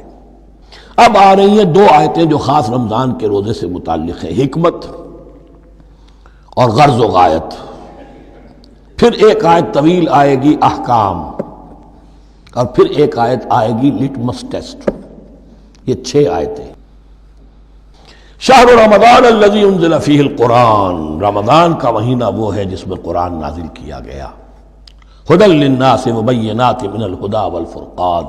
اب آ رہی ہیں 2 آیتیں جو خاص رمضان کے روزے سے متعلق ہیں، حکمت اور غرض و غایت۔ پھر ایک آیت طویل آئے گی احکام، اور پھر ایک آیت آئے گی لٹمس ٹیسٹ۔ یہ 6 آیتیں۔ شہر رمضان الذی انزل فیہ القرآن، رمضان کا مہینہ وہ ہے جس میں قرآن نازل کیا گیا۔ ہدی للناس وبینات من الہدی والفرقان،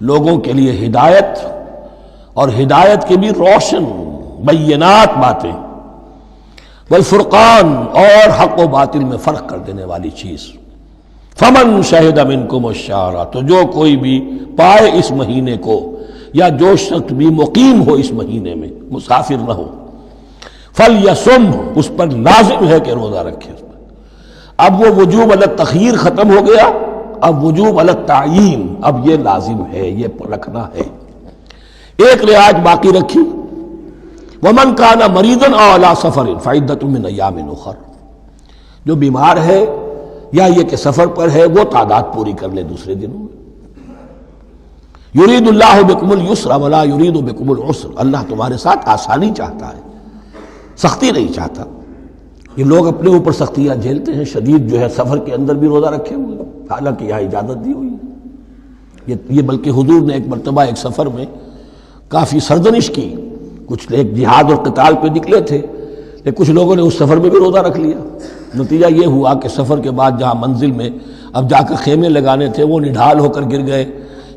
لوگوں کے لیے ہدایت اور ہدایت کی بھی روشن بینات باتیں، والفرقان اور حق و باطل میں فرق کر دینے والی چیز۔ فمن شہد منکم الشہر، تو جو کوئی بھی پائے اس مہینے کو، یا جو شخص بھی مقیم ہو اس مہینے میں، مسافر نہ ہو، فلیصم، اس پر لازم ہے کہ روزہ رکھے۔ اب وہ وجوب علی التخییر ختم ہو گیا، اب وجوب علی التعیین، اب یہ لازم ہے، یہ رکھنا ہے۔ ایک رعایت باقی رکھی، ومن کان مریضا او علی سفر فعدۃ من ایام اخر، جو بیمار ہے یا یہ کہ سفر پر ہے وہ تعداد پوری کر لے دوسرے دنوں میں۔ یرید اللہ بکم الیسر ولا یرید بکم العسر، اللہ تمہارے ساتھ آسانی چاہتا ہے، سختی نہیں چاہتا۔ یہ لوگ اپنے اوپر سختیاں جھیلتے ہیں، شدید جو ہے سفر کے اندر بھی روزہ رکھے ہوئے، حالانکہ یہاں اجازت دی ہوئی ہے۔ یہ بلکہ حضور نے ایک مرتبہ ایک سفر میں کافی سرزنش کی، کچھ ایک جہاد اور قتال پہ نکلے تھے، لیکن کچھ لوگوں نے اس سفر میں بھی روزہ رکھ لیا۔ نتیجہ یہ ہوا کہ سفر کے بعد جہاں منزل میں اب جا کر خیمے لگانے تھے وہ نڈھال ہو کر گر گئے،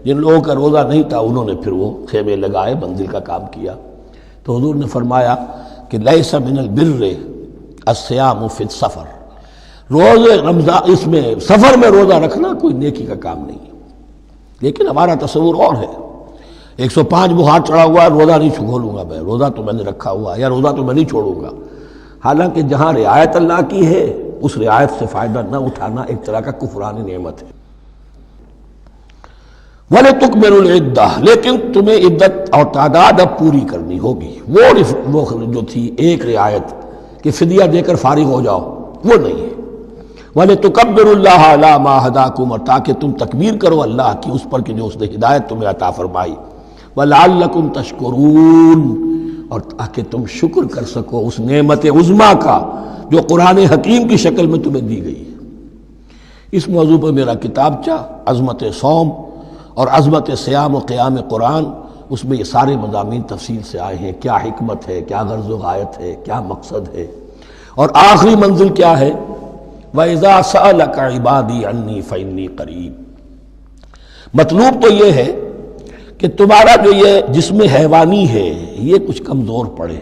جن لوگوں کا روزہ نہیں تھا انہوں نے پھر وہ خیمے لگائے، منزل کا کام کیا۔ تو حضور نے فرمایا کہ لیس من البر الصیام فی السفر، روزے رمضان اس میں سفر میں روزہ رکھنا کوئی نیکی کا کام نہیں ہے۔ لیکن ہمارا تصور اور ہے، 105 بخار چڑھا ہوا ہے، روزہ نہیں کھولوں گا میں، روزہ تو میں نے رکھا ہوا ہے، یا روزہ تو میں نہیں چھوڑوں گا۔ حالانکہ جہاں رعایت اللہ کی ہے اس رعایت سے فائدہ نہ اٹھانا ایک طرح کا کفران نعمت ہے۔ وَلِتُكْمِلُوا الْعِدَّةَ، لیکن تمہیں عدت اور تعداد اب پوری کرنی ہوگی۔ وہ جو تھی ایک رعایت کہ فدیہ دے کر فارغ ہو جاؤ، وہ نہیں ہے۔ وَلِتُكَبِّرُوا اللَّهَ عَلَىٰ مَا هَدَاكُمْ، اور تاکہ تم تکبیر کرو اللہ کی اس پر کہ جو اس نے ہدایت تمہیں عطا فرمائی۔ وَلَعَلَّكُمْ تَشْكُرُونَ، اور تاکہ تم شکر کر سکو اس نعمت عظمیٰ کا جو قرآن حکیم کی شکل میں تمہیں دی گئی ہے۔ اس موضوع پر میرا کتابچہ عظمت صوم اور عظمت صیام و قیام قرآن، اس میں یہ سارے مضامین تفصیل سے آئے ہیں، کیا حکمت ہے، کیا غرض و غایت ہے، کیا مقصد ہے، اور آخری منزل کیا ہے، وَإِذَا سَأَلَكَ عِبَادِي عَنِّي فَإِنِّي قَرِيبٌ۔ مطلوب تو یہ ہے کہ تمہارا جو یہ جسم حیوانی ہے یہ کچھ کمزور پڑے،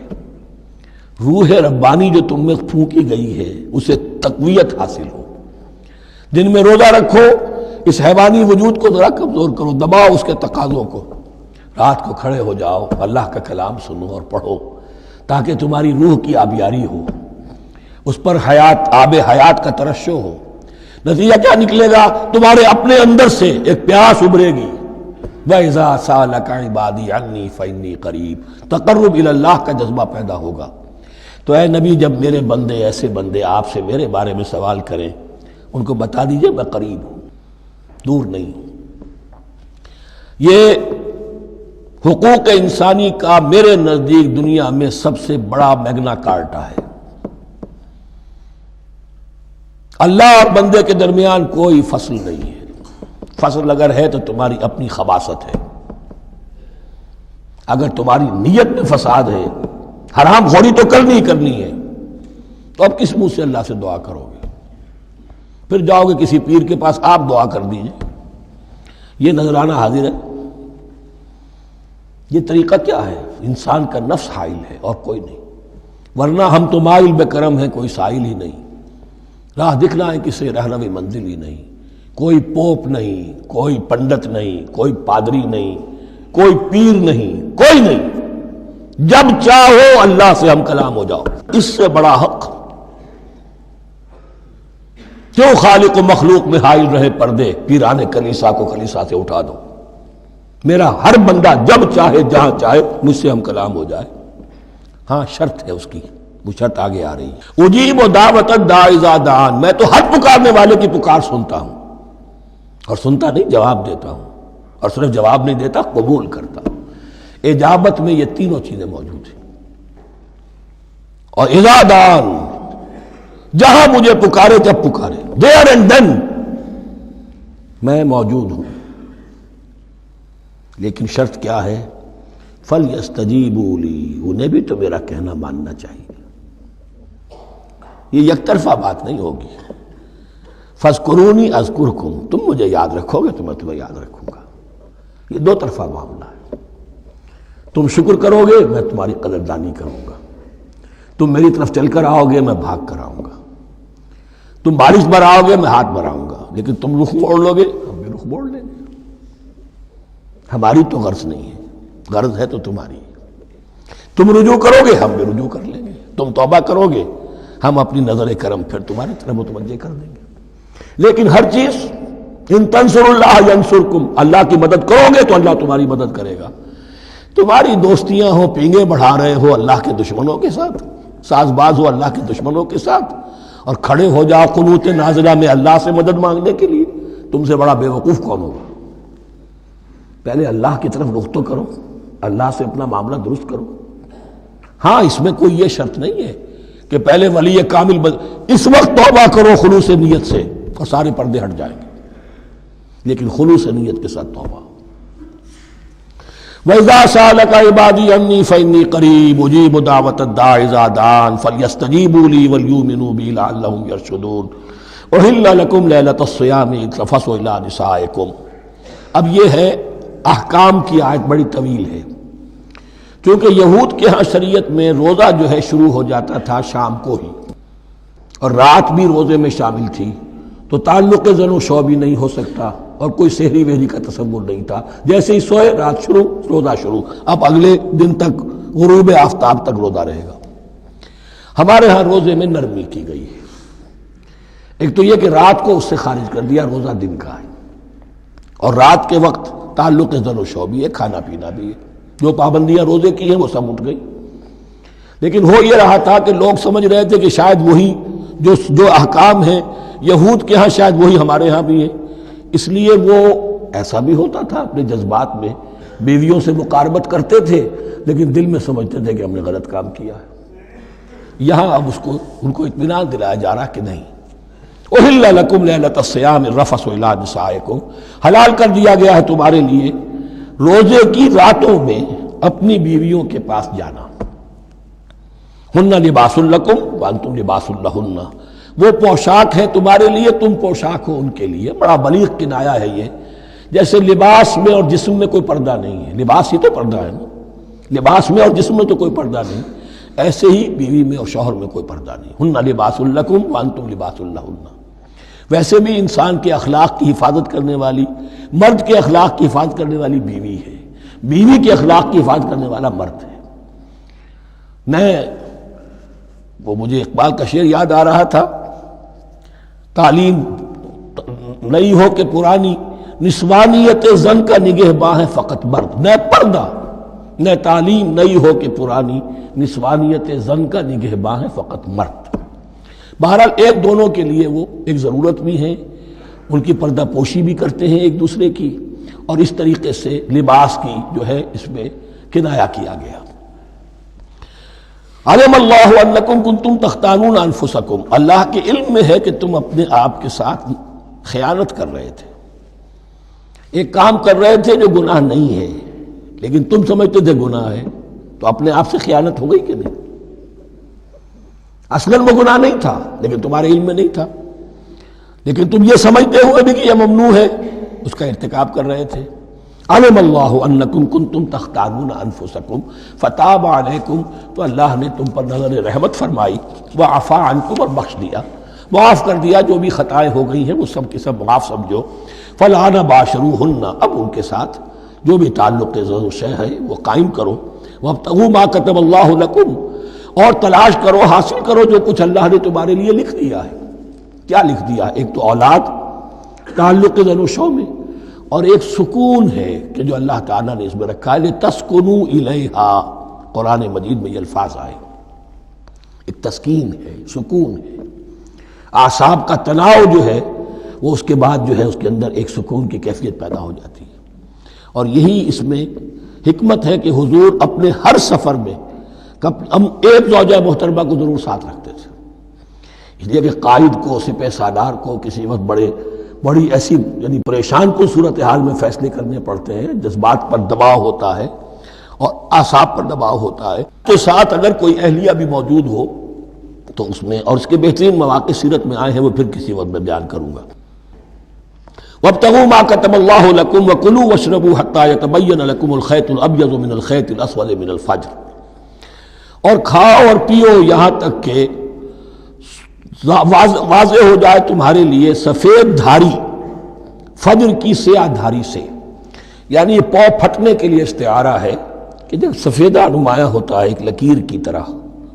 روح ربانی جو تم میں پھونکی گئی ہے اسے تقویت حاصل ہو۔ دن میں روزہ رکھو، اس حیوانی وجود کو ذرا کمزور کرو، دباؤ اس کے تقاضوں کو، رات کو کھڑے ہو جاؤ، اللہ کا کلام سنو اور پڑھو، تاکہ تمہاری روح کی آبیاری ہو، اس پر حیات، آب حیات کا ترشح ہو۔ نتیجہ کیا نکلے گا؟ تمہارے اپنے اندر سے ایک پیاس ابھرے گی، وَإِذَا سَأَلَكَ عِبَادِي عَنِّي فَإِنِّي قَرِيبٌ، تقرب الی اللہ کا جذبہ پیدا ہوگا۔ تو اے نبی، جب میرے بندے، ایسے بندے آپ سے میرے بارے میں سوال کریں، ان کو بتا دیجئے میں قریب ہوں، دور نہیں ہوں۔ یہ حقوق انسانی کا میرے نزدیک دنیا میں سب سے بڑا میگنا کارٹا ہے۔ اللہ اور بندے کے درمیان کوئی فصل نہیں ہے، فصل اگر ہے تو تمہاری اپنی خباثت ہے۔ اگر تمہاری نیت میں فساد ہے، حرام خوری تو کرنی ہی کرنی ہے، تو اب کس منہ سے اللہ سے دعا کرو گے؟ پھر جاؤ گے کسی پیر کے پاس، آپ دعا کر دیجئے، یہ نذرانہ حاضر ہے؟ یہ طریقہ کیا ہے؟ انسان کا نفس حائل ہے اور کوئی نہیں، ورنہ ہم تو مائل بے کرم ہیں، کوئی سائل ہی نہیں، راہ دکھنا ہے کسی رہنوی منزل ہی نہیں، کوئی پوپ نہیں، کوئی پنڈت نہیں، کوئی پادری نہیں، کوئی پیر نہیں، کوئی نہیں، جب چاہو اللہ سے ہم کلام ہو جاؤ۔ اس سے بڑا حق کیوں خالق و مخلوق میں حائل رہے پردے؟ پیران کلیسا کو کلیسا سے اٹھا دو، میرا ہر بندہ جب چاہے جہاں چاہے مجھ سے ہم کلام ہو جائے۔ ہاں شرط ہے اس کی، وہ شرط آگے آ رہی ہے، اجیب دعوت الداعی اذا دعان، میں تو ہر پکارنے والے کی پکار سنتا ہوں، اور سنتا نہیں جواب دیتا ہوں، اور صرف جواب نہیں دیتا، قبول کرتا ہوں۔ اجابت میں یہ تینوں چیزیں موجود ہیں۔ اور اذا دعان، جہاں مجھے پکارے جب پکارے، there and then میں موجود ہوں۔ لیکن شرط کیا ہے؟ فَلْيَسْتَجِيبُوا لِي، انہیں بھی تو میرا کہنا ماننا چاہیے، یہ یک طرفہ بات نہیں ہوگی۔ فاذکرونی اذکرکم، تم مجھے یاد رکھو گے تو میں تمہیں یاد رکھوں گا۔ یہ دو طرفہ معاملہ ہے، تم شکر کرو گے میں تمہاری قدردانی کروں گا، تم میری طرف چل کر آؤ گے میں بھاگ کر آؤں گا، تم بارش برآؤ گے میں ہاتھ بڑھاؤں گا، لیکن تم رخ موڑ لو گے ہم بھی رخ موڑ لیں گے۔ ہماری تو غرض نہیں ہے، غرض ہے تو تمہاری، تم رجوع کرو گے ہم بھی رجوع کر لیں گے، تم توبہ کرو گے ہم اپنی نظر کرم پھر تمہاری طرف متوجہ کر دیں گے۔ لیکن ہر چیز ان تنصر اللہ ینصرکم، اللہ کی مدد کرو گے تو اللہ تمہاری مدد کرے گا۔ تمہاری دوستیاں ہو، پینگے بڑھا رہے ہو اللہ کے دشمنوں کے ساتھ، ساز باز ہو اللہ کے دشمنوں کے ساتھ، اور کھڑے ہو جاؤ قنوت نازلہ میں اللہ سے مدد مانگنے کے لیے، تم سے بڑا بے وقوف کون ہوگا؟ پہلے اللہ کی طرف رخ تو کرو، اللہ سے اپنا معاملہ درست کرو۔ ہاں اس میں کوئی یہ شرط نہیں ہے کہ پہلے ولی کامل اس وقت توبہ کرو خلوص نیت سے اور سارے پردے ہٹ جائیں گے، لیکن خلوص نیت کے ساتھ توبہ۔ وَإِذَا سَأَلَكَ عِبَادِي عَنِّي فَإِنِّي قَرِيبٌ أُجِيبُ دَعْوَةَ الدَّاعِ إِذَا دَعَانِ فَلْيَسْتَجِيبُوا لِي وَلْيُؤْمِنُوا بِي لَعَلَّهُمْ يَرْشُدُونَ أُحِلَّ لَكُمْ لَيْلَةَ الصِّيَامِ الرَّفَثُ إِلَىٰ نِسَائِكُمْ۔ اب یہ ہے احکام کی آیت، بڑی طویل ہے، کیونکہ یہود کے ہاں شریعت میں روزہ جو ہے شروع ہو جاتا تھا شام کو ہی، اور رات بھی روزے میں شامل تھی، تو تعلق زن و شو بھی نہیں ہو سکتا، اور کوئی سحری وحری کا تصور نہیں تھا، جیسے ہی سوئے رات شروع روزہ شروع، اب اگلے دن تک غروب آفتاب تک روزہ رہے گا۔ ہمارے ہاں روزے میں نرمی کی گئی ہے، ایک تو یہ کہ رات کو اس سے خارج کر دیا، روزہ دن کا ہے، اور رات کے وقت تعلق زن و شو بھی ہے، کھانا پینا بھی ہے، جو پابندیاں روزے کی ہیں وہ سب اٹھ گئی۔ لیکن ہو یہ رہا تھا کہ لوگ سمجھ رہے تھے کہ شاید وہی جو احکام ہیں یہود کے ہاں شاید وہی ہمارے ہاں بھی ہیں، اس لیے وہ ایسا بھی ہوتا تھا اپنے جذبات میں بیویوں سے مقاربت کرتے تھے، لیکن دل میں سمجھتے تھے کہ ہم نے غلط کام کیا ہے۔ یہاں اب ان کو اطمینان دلایا جا رہا کہ نہیں، احل لکم لیلۃ الصیام الرفث الی نسائکم، حلال کر دیا گیا ہے تمہارے لیے روزے کی راتوں میں اپنی بیویوں کے پاس جانا۔ ہن لباس لکم وانتم لباس لہن، وہ پوشاک ہے تمہارے لیے، تم پوشاک ہو ان کے لیے۔ بڑا بلیغ کنایا ہے یہ، جیسے لباس میں اور جسم میں کوئی پردہ نہیں ہے، لباس ہی تو پردہ ہے نا، لباس میں اور جسم میں تو کوئی پردہ نہیں، ایسے ہی بیوی میں اور شوہر میں کوئی پردہ نہیں۔ ہن لباس لکم وانتم لباس لہن۔ ویسے بھی انسان کے اخلاق کی حفاظت کرنے والی، مرد کے اخلاق کی حفاظت کرنے والی بیوی ہے، بیوی کے اخلاق کی حفاظت کرنے والا مرد ہے۔ وہ مجھے اقبال کا شعر یاد آ رہا تھا، تعلیم نئی ہو کہ پرانی، نسوانیت زن کا نگہباں ہے فقط مرد۔ نہ پردہ نہ تعلیم نئی ہو کہ پرانی، نسوانیت زن کا نگہباں ہے فقط مرد۔ بہرحال ایک دونوں کے لیے وہ ایک ضرورت بھی ہے، ان کی پردہ پوشی بھی کرتے ہیں ایک دوسرے کی، اور اس طریقے سے لباس کی جو ہے اس میں کنایا کیا گیا۔ علم اللہ انکم کنتم تختانون انفسکم، اللہ کے علم میں ہے کہ تم اپنے آپ کے ساتھ خیانت کر رہے تھے، ایک کام کر رہے تھے جو گناہ نہیں ہے، لیکن تم سمجھتے تھے گناہ ہے، تو اپنے آپ سے خیانت ہو گئی کہ نہیں؟ اصلاً وہ گناہ نہیں تھا لیکن تمہارے علم میں نہیں تھا، لیکن تم یہ سمجھتے ہوئے بھی کہ یہ ممنوع ہے اس کا ارتکاب کر رہے تھے۔ علم اللہ انکم کنتم تختانون انفسکم فتاب علیکم، تو اللہ نے تم پر نظر رحمت فرمائی، وعفا عنکم، اور بخش دیا، معاف کر دیا، جو بھی خطائیں ہو گئی ہیں وہ سب کے سب معاف سمجھو۔ فالآن باشروہن، اب ان کے ساتھ جو بھی تعلق زو شے ہے وہ قائم کرو، وابتغوا ما کتب اللہ لکم، اور تلاش کرو، حاصل کرو جو کچھ اللہ نے تمہارے لیے لکھ دیا ہے۔ کیا لکھ دیا؟ ایک تو اولاد تعلق زن و شو میں، اور ایک سکون ہے کہ جو اللہ تعالیٰ نے اس میں رکھا ہے، لِتَسْكُنُوا إِلَيْهَا، قرآن مجید میں یہ الفاظ آئے، ایک تسکین ہے، سکون ہے، اعصاب کا تناؤ جو ہے وہ اس کے بعد جو ہے اس کے اندر ایک سکون کی کیفیت پیدا ہو جاتی ہے۔ اور یہی اس میں حکمت ہے کہ حضور اپنے ہر سفر میں ہم ایک زوجہ محترمہ کو ضرور ساتھ رکھتے تھے، اس لیے کہ قائد کو، سپہ سالار کو کسی وقت بڑی ایسی یعنی پریشان کن صورتحال میں فیصلے کرنے پڑتے ہیں، جذبات پر دباؤ ہوتا ہے اور اعصاب پر دباؤ ہوتا ہے، تو ساتھ اگر کوئی اہلیہ بھی موجود ہو تو اس میں، اور اس کے بہترین مواقع سیرت میں آئے ہیں، وہ پھر کسی وقت میں بیان کروں گا۔ وابتغوا ما كتب الله لكم وكلوا واشربوا حتى يتبين لكم الخيط الابيض من الخيط الاسود من الفجر، اور کھاؤ اور پیو یہاں تک کہ واضح ہو جائے تمہارے لیے سفید دھاری فجر کی سیاہ دھاری سے، یعنی یہ پاؤں پھٹنے کے لیے استعارہ ہے کہ جب سفیدہ نمایاں ہوتا ہے ایک لکیر کی طرح،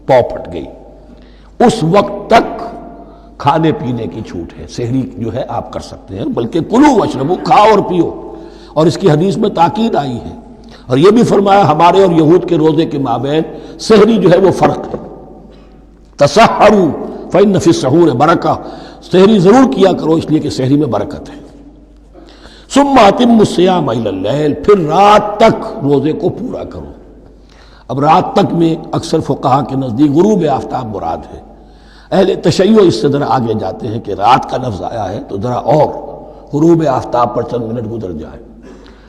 پاؤں پھٹ گئی، اس وقت تک کھانے پینے کی چھوٹ ہے، سحری جو ہے آپ کر سکتے ہیں، بلکہ کلو واشربو، کھاؤ اور پیو، اور اس کی حدیث میں تاکید آئی ہے، اور یہ بھی فرمایا ہمارے اور یہود کے روزے کے مابین سحری جو ہے وہ فرق ہے، تسحروا فإن فی السحور برکہ، سحری ضرور کیا کرو اس لیے کہ سحری میں برکت ہے۔ ثم اتموا الصیام الی اللیل، پھر رات تک روزے کو پورا کرو۔ اب رات تک میں اکثر فقہا کے نزدیک غروب آفتاب مراد ہے، اہل تشیع اس سے ذرا آگے جاتے ہیں کہ رات کا لفظ آیا ہے تو ذرا اور غروب آفتاب پر چند منٹ گزر جائے،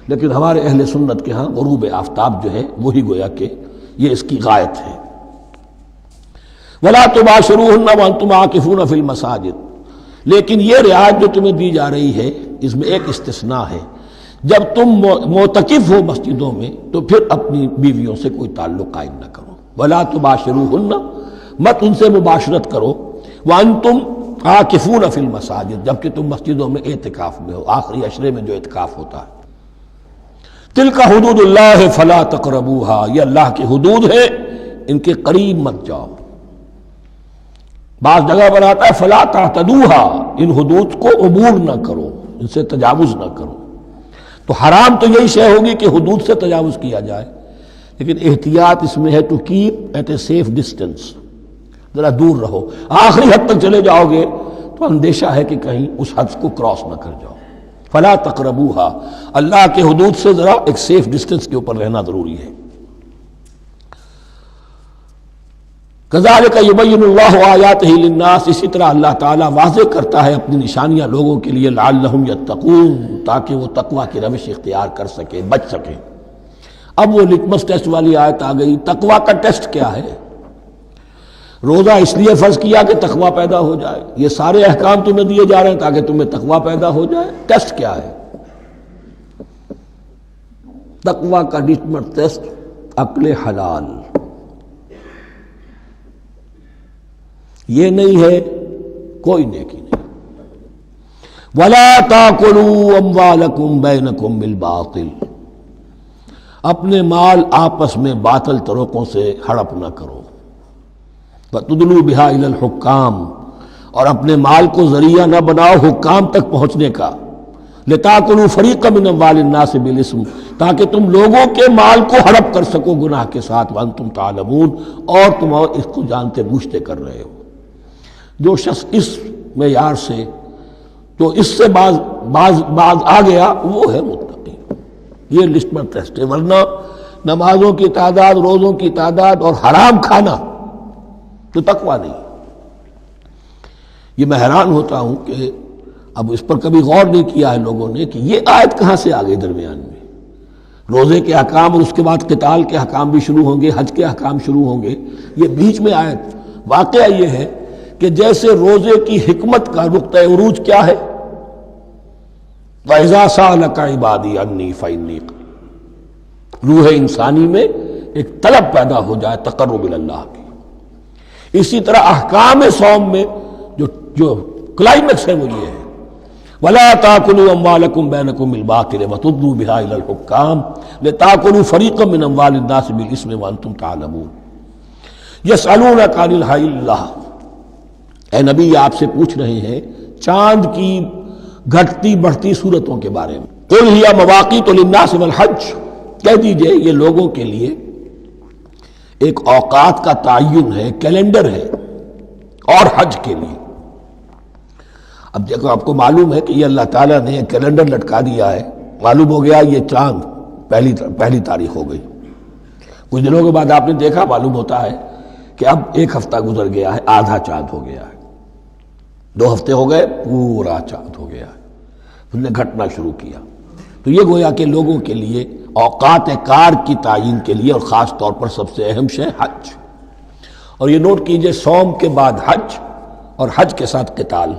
لیکن ہمارے اہل سنت کے ہاں غروب آفتاب جو ہے وہی گویا کہ یہ اس کی غایت ہے۔ وَلَا تُبَاشِرُوهُنَّ وَأَنْتُمْ عَاكِفُونَ فِي الْمَسَاجِدِ، لیکن یہ رعایت جو تمہیں دی جا رہی ہے اس میں ایک استثناء ہے، جب تم معتکف ہو مسجدوں میں تو پھر اپنی بیویوں سے کوئی تعلق قائم نہ کرو۔ وَلَا تُبَاشِرُوهُنَّ، مت ان سے مباشرت کرو، وَأَنْتُمْ عَاكِفُونَ فِي الْمَسَاجِدِ، جبکہ تم مسجدوں میں اعتکاف میں ہو، آخری عشرے میں جو اعتکاف ہوتا ہے۔ تِلْكَ حُدُودُ اللَّهِ فَلَا تَقْرَبُوهَا، یہ اللہ کی حدود ہے، ان کے قریب مت جاؤ۔ بعض جگہ پر آتا ہے فَلَا تَعْتَدُوهَا، ان حدود کو عبور نہ کرو، ان سے تجاوز نہ کرو۔ تو حرام تو یہی شے ہوگی کہ حدود سے تجاوز کیا جائے، لیکن احتیاط اس میں ہے to keep at a safe distance, ذرا دور رہو۔ آخری حد تک چلے جاؤ گے تو اندیشہ ہے کہ کہیں اس حد کو کراس نہ کر جاؤ۔ فلا تقربوها، اللہ کے حدود سے ذرا ایک سیف ڈسٹینس کے اوپر رہنا ضروری ہے۔ کذالک یبین اللہ آیاتہ للناس، اسی طرح اللہ تعالیٰ واضح کرتا ہے اپنی نشانیاں لوگوں کے لیے، لعلہم یتقون، تاکہ وہ تقوی کی روش اختیار کر سکیں، بچ سکیں۔ اب وہ لٹمس ٹیسٹ والی آیت آ گئی، تقوی کا ٹیسٹ کیا ہے؟ روزہ اس لیے فرض کیا کہ تقوی پیدا ہو جائے، یہ سارے احکام تمہیں دیے جا رہے ہیں تاکہ تمہیں تقوی پیدا ہو جائے۔ ٹیسٹ کیا ہے؟ تقوی کا لٹمس ٹیسٹ عقل حلال، یہ نہیں ہے کوئی نیکی نہیں۔ وَلَا تَأْكُلُوا أَمْوَالَكُمْ بَيْنَكُمْ بِالْبَاطِلِ، اپنے مال آپس میں باطل طریقوں سے ہڑپ نہ کرو۔ وَتُدْلُوا بِهَا إِلَى الْحُكَّامِ، اور اپنے مال کو ذریعہ نہ بناؤ حکام تک پہنچنے کا، لِتَأْكُلُوا فَرِيقًا مِنْ أَمْوَالِ النَّاسِ بِالْإِثْمِ، تاکہ تم لوگوں کے مال کو ہڑپ کر سکو گناہ کے ساتھ، وَأَنْتُمْ تَعْلَمُونَ، اور تم اس کو جانتے بوجھتے کر رہے ہو۔ جو شخص اس معیار سے تو اس سے باز آ گیا وہ ہے متقی، یہ لسٹ میں ٹیسٹ ہے۔ ورنہ نمازوں کی تعداد، روزوں کی تعداد اور حرام کھانا تو تقوی نہیں۔ یہ میں حیران ہوتا ہوں کہ اب اس پر کبھی غور نہیں کیا ہے لوگوں نے کہ یہ آیت کہاں سے آ گئی درمیان میں۔ روزے کے احکام اور اس کے بعد قتال کے احکام بھی شروع ہوں گے، حج کے احکام شروع ہوں گے، یہ بیچ میں آیت۔ واقعہ یہ ہے کہ جیسے روزے کی حکمت کا نقطہ عروج کیا ہے، وَإِذَا سَأَلَكَ عِبَادِي عَنِّي فَإِنِّي قَرِيبٌ، روح انسانی میں ایک طلب پیدا ہو جائے تقرب اللہ کی۔ اسی طرح احکام صوم میں جو کلائمیکس ہے وہ یہ ہے، وَلَا تَأْكُلُوا أَمْوَالَكُمْ بَيْنَكُمْ بِالْبَاطِلِ وَتُدْلُوا بِهَا إِلَى الْحُكَّامِ لِتَأْكُلُوا فَرِيقًا مِنْ أَمْوَالِ النَّاسِ بِالْإِثْمِ وَأَنْتُمْ تَعْلَمُونَ۔ يَسْأَلُونَكَ عَنِ الْأَهِلَّةِ، اے نبی آپ سے پوچھ رہے ہیں چاند کی گھٹتی بڑھتی صورتوں کے بارے میں۔ قُلْ هِيَ مَوَاقِيتُ لِلنَّاسِ وَالْحَجِّ، کہہ دیجئے یہ لوگوں کے لیے ایک اوقات کا تعین ہے، کیلنڈر ہے، اور حج کے لیے۔ اب دیکھو آپ کو معلوم ہے کہ یہ اللہ تعالیٰ نے ایک کیلنڈر لٹکا دیا ہے، معلوم ہو گیا یہ چاند پہلی تاریخ ہو گئی، کچھ دنوں کے بعد آپ نے دیکھا معلوم ہوتا ہے کہ اب ایک ہفتہ گزر گیا ہے، آدھا چاند ہو گیا ہے، 2 ہفتے ہو گئے، پورا چاند ہو گیا ہے، پھر نے گھٹنا شروع کیا۔ تو یہ گویا کہ لوگوں کے لیے اوقات کار کی تعین کے لیے، اور خاص طور پر سب سے اہم شے حج۔ اور یہ نوٹ کیجئے، صوم کے بعد حج اور حج کے ساتھ قتال۔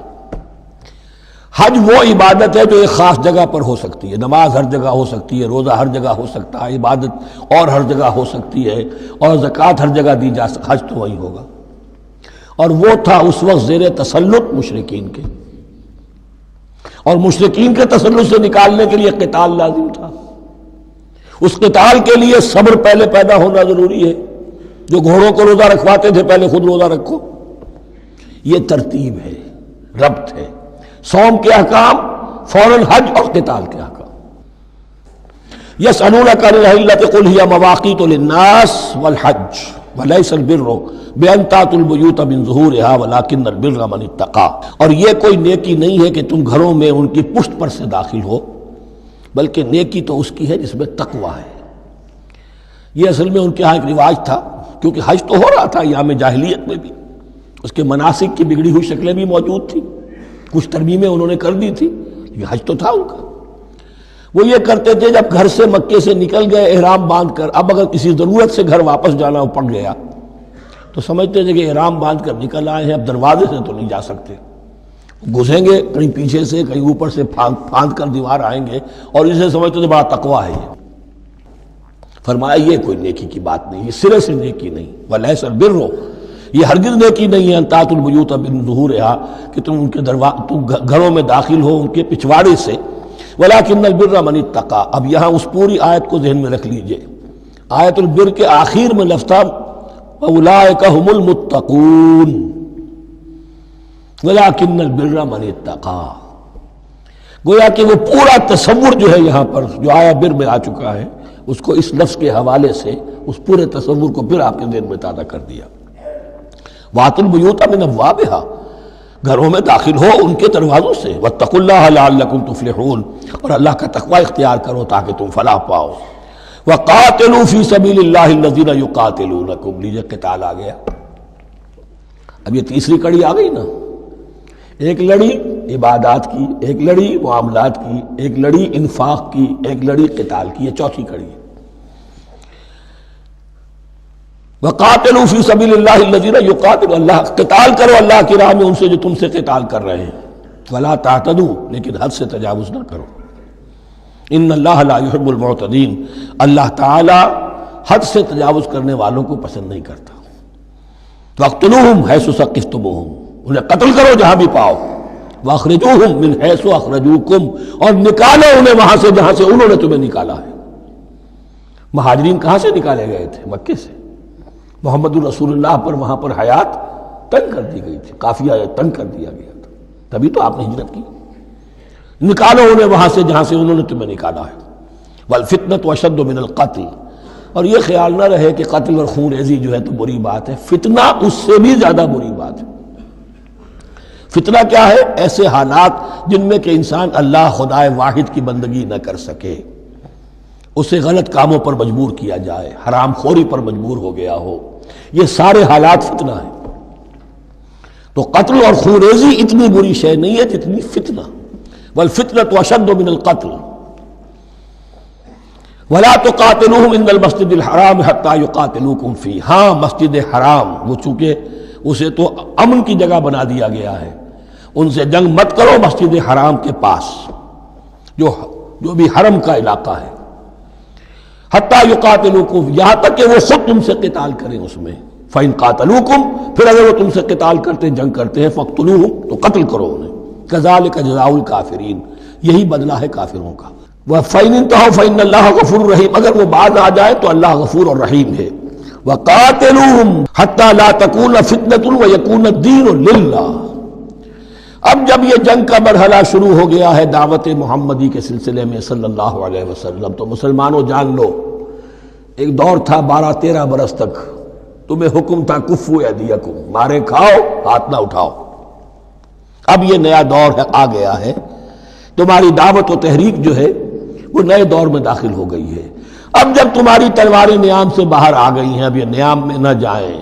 حج وہ عبادت ہے جو ایک خاص جگہ پر ہو سکتی ہے، نماز ہر جگہ ہو سکتی ہے، روزہ ہر جگہ ہو سکتا ہے، عبادت اور ہر جگہ ہو سکتی ہے، اور زکوٰۃ ہر جگہ دی جا سکتی، حج تو وہی ہوگا۔ اور وہ تھا اس وقت زیر تسلط مشرکین کے، اور مشرکین کے تسلط سے نکالنے کے لیے قتال لازم تھا۔ اس قتال کے لیے صبر پہلے پیدا ہونا ضروری ہے۔ جو گھوڑوں کو روزہ رکھواتے تھے پہلے خود روزہ رکھو، یہ ترتیب ہے، ربط ہے۔ صوم کے احکام فوراً حج اور قتال کے احکام۔ یسألونک عن الأہلة قل هی مواقیت للناس والحج ولیس البر بأن تأتوا البیوت من ظہورها ولکن البر من اتقى۔ اور یہ کوئی نیکی نہیں ہے کہ تم گھروں میں ان کی پشت پر سے داخل ہو، بلکہ نیکی تو اس کی ہے جس میں تقوی ہے۔ یہ اصل میں ان کے ہاں ایک رواج تھا، کیونکہ حج تو ہو رہا تھا ایام جاہلیت میں بھی، اس کے مناسک کی بگڑی ہوئی شکلیں بھی موجود تھیں، کچھ ترمیمیں انہوں نے کر دی تھی، یہ حج تو تھا ان کا۔ وہ یہ کرتے تھے جب گھر سے مکے سے نکل گئے احرام باندھ کر، اب اگر کسی ضرورت سے گھر واپس جانا پڑ گیا تو سمجھتے تھے کہ احرام باندھ کر نکل آئے ہیں، اب دروازے سے تو نہیں جا سکتے، گھسیں گے کہیں پیچھے سے کہیں اوپر سے پھاند کر دیوار آئیں گے، اور اسے سمجھتے تھے بڑا تقویٰ ہے۔ یہ فرمایا یہ کوئی نیکی کی بات نہیں، یہ سرے سے نیکی نہیں۔ ولیس البر، یہ ہرگز نیکی نہیں ہے ان تأتوا البیوت من ظہورها کہ تم ان کے گھروں میں داخل ہو ان کے پچھواڑے سے، ولکن البر من اتقى۔ اب یہاں اس پوری آیت کو ذہن میں رکھ لیجئے، آیت البر کے آخر میں لفظ تھا اولئک هم المتقون ولکن البر من اتقى۔ گویا کہ وہ پورا تصور جو ہے یہاں پر جو آیا بر میں آ چکا ہے، اس کو اس لفظ کے حوالے سے اس پورے تصور کو پھر آپ کے ذہن میں تازہ کر دیا۔ وَأْتُوا الْبُيُوتَ مِنْ أَبْوَابِهَا، گھروں میں داخل ہو ان کے دروازوں سے، وَاتَّقُوا اللَّهَ لَعَلَّكُمْ تُفْلِحُونَ، اور اللہ کا تقوی اختیار کرو تاکہ تم فلاح پاؤ۔ وَقَاتِلُوا فِي سَبِيلِ اللَّهِ الَّذِينَ يُقَاتِلُونَكُمْ، لیجئے قتال آ گیا۔ اب یہ تیسری کڑی آ گئی نا، ایک لڑی عبادات کی، ایک لڑی معاملات کی، ایک لڑی انفاق کی، ایک لڑی قتال کی، یہ چوتھی کڑی ہے۔ وَقَاتِلُوا فِي سَبِيلِ اللَّهِ الَّذِينَ يُقَاتِلُونَ، اللہ قتال کرو اللہ کی راہ میں ان سے جو تم سے قتال کر رہے ہیں۔ وَلَا تَعْتَدُوا، لیکن حد سے تجاوز نہ کرو۔ إِنَّ اللَّهَ لَا يُحِبُّ الْمُعْتَدِينَ، اللہ تعالی حد سے تجاوز کرنے والوں کو پسند نہیں کرتا۔ وَاقْتُلُوهُمْ حَيْثُ ثَقِفْتُمُوهُمْ، انہیں قتل کرو جہاں بھی پاؤ۔ وَأَخْرِجُوهُمْ مِنْ حَيْثُ أَخْرَجُوكُمْ، اور نکالو انہیں وہاں سے جہاں سے انہوں نے تمہیں نکالا ہے۔ مہاجرین کہاں سے نکالے گئے تھے؟ مکے سے۔ محمد الرسول اللہ پر وہاں پر حیات تنگ کر دی گئی تھی، قافیہ تنگ کر دیا گیا تھا، تبھی تو آپ نے ہجرت کی۔ نکالو انہیں وہاں سے جہاں سے انہوں نے تمہیں نکالا ہے۔ والفتنة اشد من القتل، اور یہ خیال نہ رہے کہ قتل اور خون ریزی جو ہے تو بری بات ہے، فتنہ اس سے بھی زیادہ بری بات ہے۔ فتنہ کیا ہے؟ ایسے حالات جن میں کہ انسان اللہ خدائے واحد کی بندگی نہ کر سکے، اسے غلط کاموں پر مجبور کیا جائے، حرام خوری پر مجبور ہو گیا ہو، یہ سارے حالات فتنہ ہیں۔ تو قتل اور خون ریزی اتنی بری شے نہیں ہے جتنی فتنہ۔ والفتنة اشد من القتل ولا تقاتلوهم عند المسجد الحرام حتى يقاتلوكم فيه، ہاں مسجد حرام وہ چونکہ اسے تو امن کی جگہ بنا دیا گیا ہے، ان سے جنگ مت کرو مسجد حرام کے پاس جو بھی حرم کا علاقہ ہے، حتیٰ یقاتلوکم، یہاں تک کہ وہ خود تم سے قتال کریں اس میں۔ فَإِن قَاتَلُوكُمْ، پھر اگر وہ تم سے قتال کرتے جنگ کرتے ہیں، فَاقْتُلُوهُمْ، تو قتل کرو انہیں۔ كَذَلِكَ جَزَاءُ الْكَافِرِينَ، یہی بدلہ ہے کافروں کا۔ وَفَإِنِ انْتَهَوْا فَإِنَّ اللَّهَ غَفُورٌ رَحِيمٌ، اگر وہ باز آ جائے تو اللہ غفور اور رحیم ہے۔ وَقَاتِلُوهُمْ حَتَّى لَا تَكُونَ فِتْنَةٌ وَيَكُونَ الدِّينُ لِلَّهِ۔ اب جب یہ جنگ کا مرحلہ شروع ہو گیا ہے دعوت محمدی کے سلسلے میں صلی اللہ علیہ وسلم، تو مسلمانوں جان لو ایک دور تھا 12-13 برس تک تمہیں حکم تھا کفو ایدیکم، مارے کھاؤ ہاتھ نہ اٹھاؤ۔ اب یہ نیا دور آ گیا ہے، تمہاری دعوت و تحریک جو ہے وہ نئے دور میں داخل ہو گئی ہے۔ اب جب تمہاری تلواریں نیام سے باہر آ گئی ہیں، اب یہ نیام میں نہ جائیں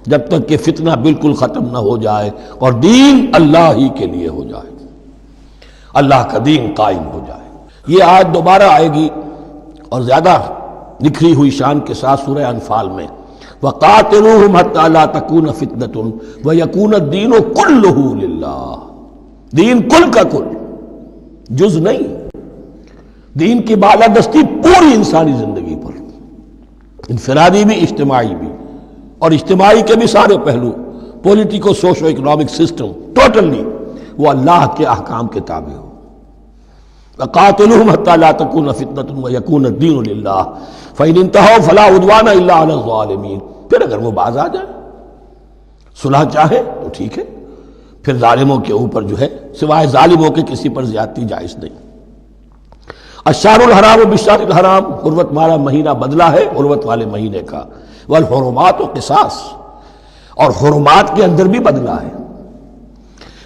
جب تک کہ فتنہ بالکل ختم نہ ہو جائے اور دین اللہ ہی کے لیے ہو جائے، اللہ کا دین قائم ہو جائے۔ یہ آیت دوبارہ آئے گی اور زیادہ نکھری ہوئی شان کے ساتھ سورہ انفال میں، وَقَاتِلُوهُمْ حَتَّى لَا تَكُونَ فِتْنَةٌ وَيَكُونَ الدِّينُ كُلُّهُ لِلَّهِ، دین کل کا کل، جز نہیں. دین کی بالادستی پوری انسانی زندگی پر، انفرادی بھی اجتماعی بھی، اور اجتماعی کے بھی سارے پہلو، politico socio economic system totally وہ اللہ کے احکام کے تابع ہو. وَقَاتِلُوهُمْ حَتَّى لَا تَكُونَ فِتْنَةٌ وَيَكُونَ الدِّينُ لِلَّهِ فَإِنِ انْتَهَوْا فَلَا عُدْوَانَ إِلَّا عَلَى الظَّالِمِينَ. پھر اگر وہ باز آ جائے، صلح چاہے تو ٹھیک ہے، پھر ظالموں کے اوپر جو ہے سوائے ظالموں کے کسی پر زیادتی جائز نہیں. الشہر الحرام بالشہر الحرام، حرمت والا مہینہ بدلہ ہے حرمت والے مہینے کا. والحرمات قصاص، اور حرمات کے اندر بھی بدلہ ہے.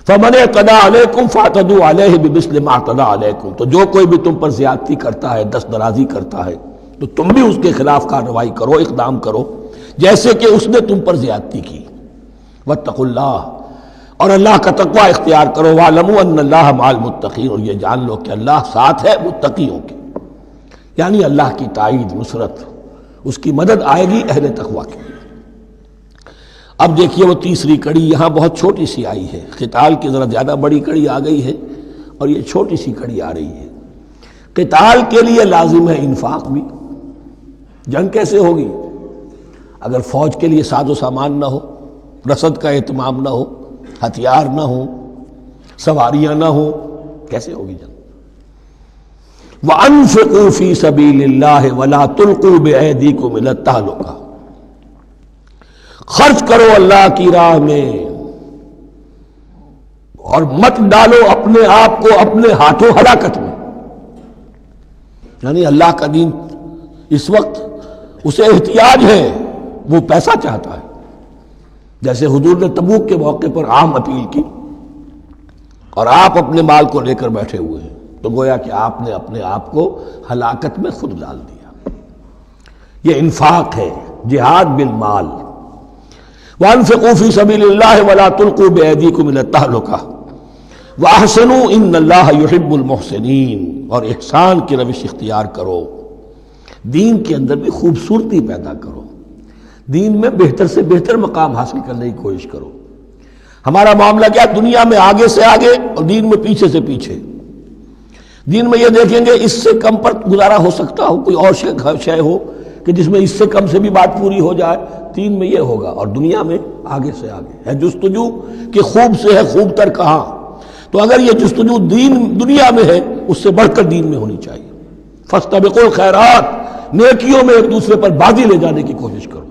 فمن اعتدى علیکم فاعتدوا علیہ بمثل ما اعتدى علیکم، تو جو کوئی بھی تم پر زیادتی کرتا ہے، دست درازی کرتا ہے، تو تم بھی اس کے خلاف کارروائی کرو، اقدام کرو جیسے کہ اس نے تم پر زیادتی کی. واتقوا اللہ، اور اللہ کا تقوی اختیار کرو. واعلموا ان اللہ مع المتقین، اور یہ جان لو کہ اللہ ساتھ ہے متقیوں کے، یعنی اللہ کی تائید، نصرت، اس کی مدد آئے گی اہل تقوی کے. اب دیکھیے وہ تیسری کڑی یہاں بہت چھوٹی سی آئی ہے. قتال کی ذرا زیادہ بڑی کڑی آ گئی ہے اور یہ چھوٹی سی کڑی آ رہی ہے. قتال کے لیے لازم ہے انفاق بھی. جنگ کیسے ہوگی اگر فوج کے لیے ساز و سامان نہ ہو، رسد کا اہتمام نہ ہو، ہتھیار نہ ہو، سواریاں نہ ہو، کیسے ہوگی جنگ؟ وَأَنفِقُوا فِي سَبِيلِ اللَّهِ وَلَا تُلْقُوا بِأَيْدِيكُمْ إِلَى التَّهْلُكَةِ، خرچ کرو اللہ کی راہ میں اور مت ڈالو اپنے آپ کو اپنے ہاتھوں ہلاکت میں. یعنی اللہ کا دین اس وقت اسے احتیاج ہے، وہ پیسہ چاہتا ہے. جیسے حضور نے تبوک کے موقع پر عام اپیل کی اور آپ اپنے مال کو لے کر بیٹھے ہوئے ہیں، تو گویا کہ آپ نے اپنے آپ کو ہلاکت میں خود ڈال دیا. یہ انفاق ہے، جہاد بالمال. وَأَنفِقُوا فِي سَبِيلِ اللَّهِ وَلَا تُلْقُوا بِأَيْدِيكُمْ إِلَى التَّهْلُكَةِ وَأَحْسِنُوا إِنَّ اللَّهَ يُحِبُّ الْمُحْسِنِينَ، اور احسان کی روش اختیار کرو. دین کے اندر بھی خوبصورتی پیدا کرو، دین میں بہتر سے بہتر مقام حاصل کرنے کی کوشش کرو. ہمارا معاملہ کیا، دنیا میں آگے سے آگے اور دین میں پیچھے سے پیچھے. دین میں یہ دیکھیں گے اس سے کم پر گزارا ہو سکتا ہو، کوئی اور شے ہو کہ جس میں اس سے کم سے بھی بات پوری ہو جائے. دین میں یہ ہوگا، اور دنیا میں آگے سے آگے ہے جستجو کہ خوب سے ہے خوب تر کہاں. تو اگر یہ جستجو دنیا میں ہے، اس سے بڑھ کر دین میں ہونی چاہیے. فاستبقوا الخیرات، نیکیوں میں ایک دوسرے پر بازی لے جانے کی کوشش کرو.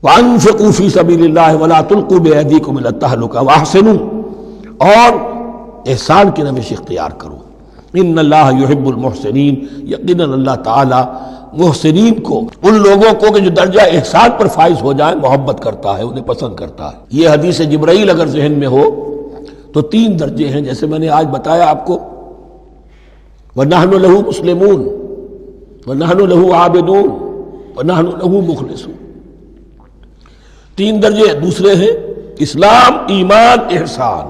وَأَنفِقُوا فِي سَبِيلِ اللَّهِ وَلَا تُلْقُوا بِأَيْدِيكُمْ إِلَى التَّهْلُكَةِ وَأَحْسِنُوا، اور احسان کی روش اختیار کرو. ان اللہ یحب المحسنین، یقیناً اللہ تعالی محسنین کو، ان لوگوں کو کہ جو درجہ احسان پر فائز ہو جائیں، محبت کرتا ہے، انہیں پسند کرتا ہے. یہ حدیث جبرائیل اگر ذہن میں ہو تو 3 درجے ہیں جیسے میں نے آج بتایا آپ کو. وَنَحْنُ لَهُ مُسْلِمُونَ وَنَحْنُ لَهُ عَابِدُونَ وَنَحْنُ لَهُ مُخْلِصُونَ. 3 درجے دوسرے ہیں، اسلام، ایمان، احسان.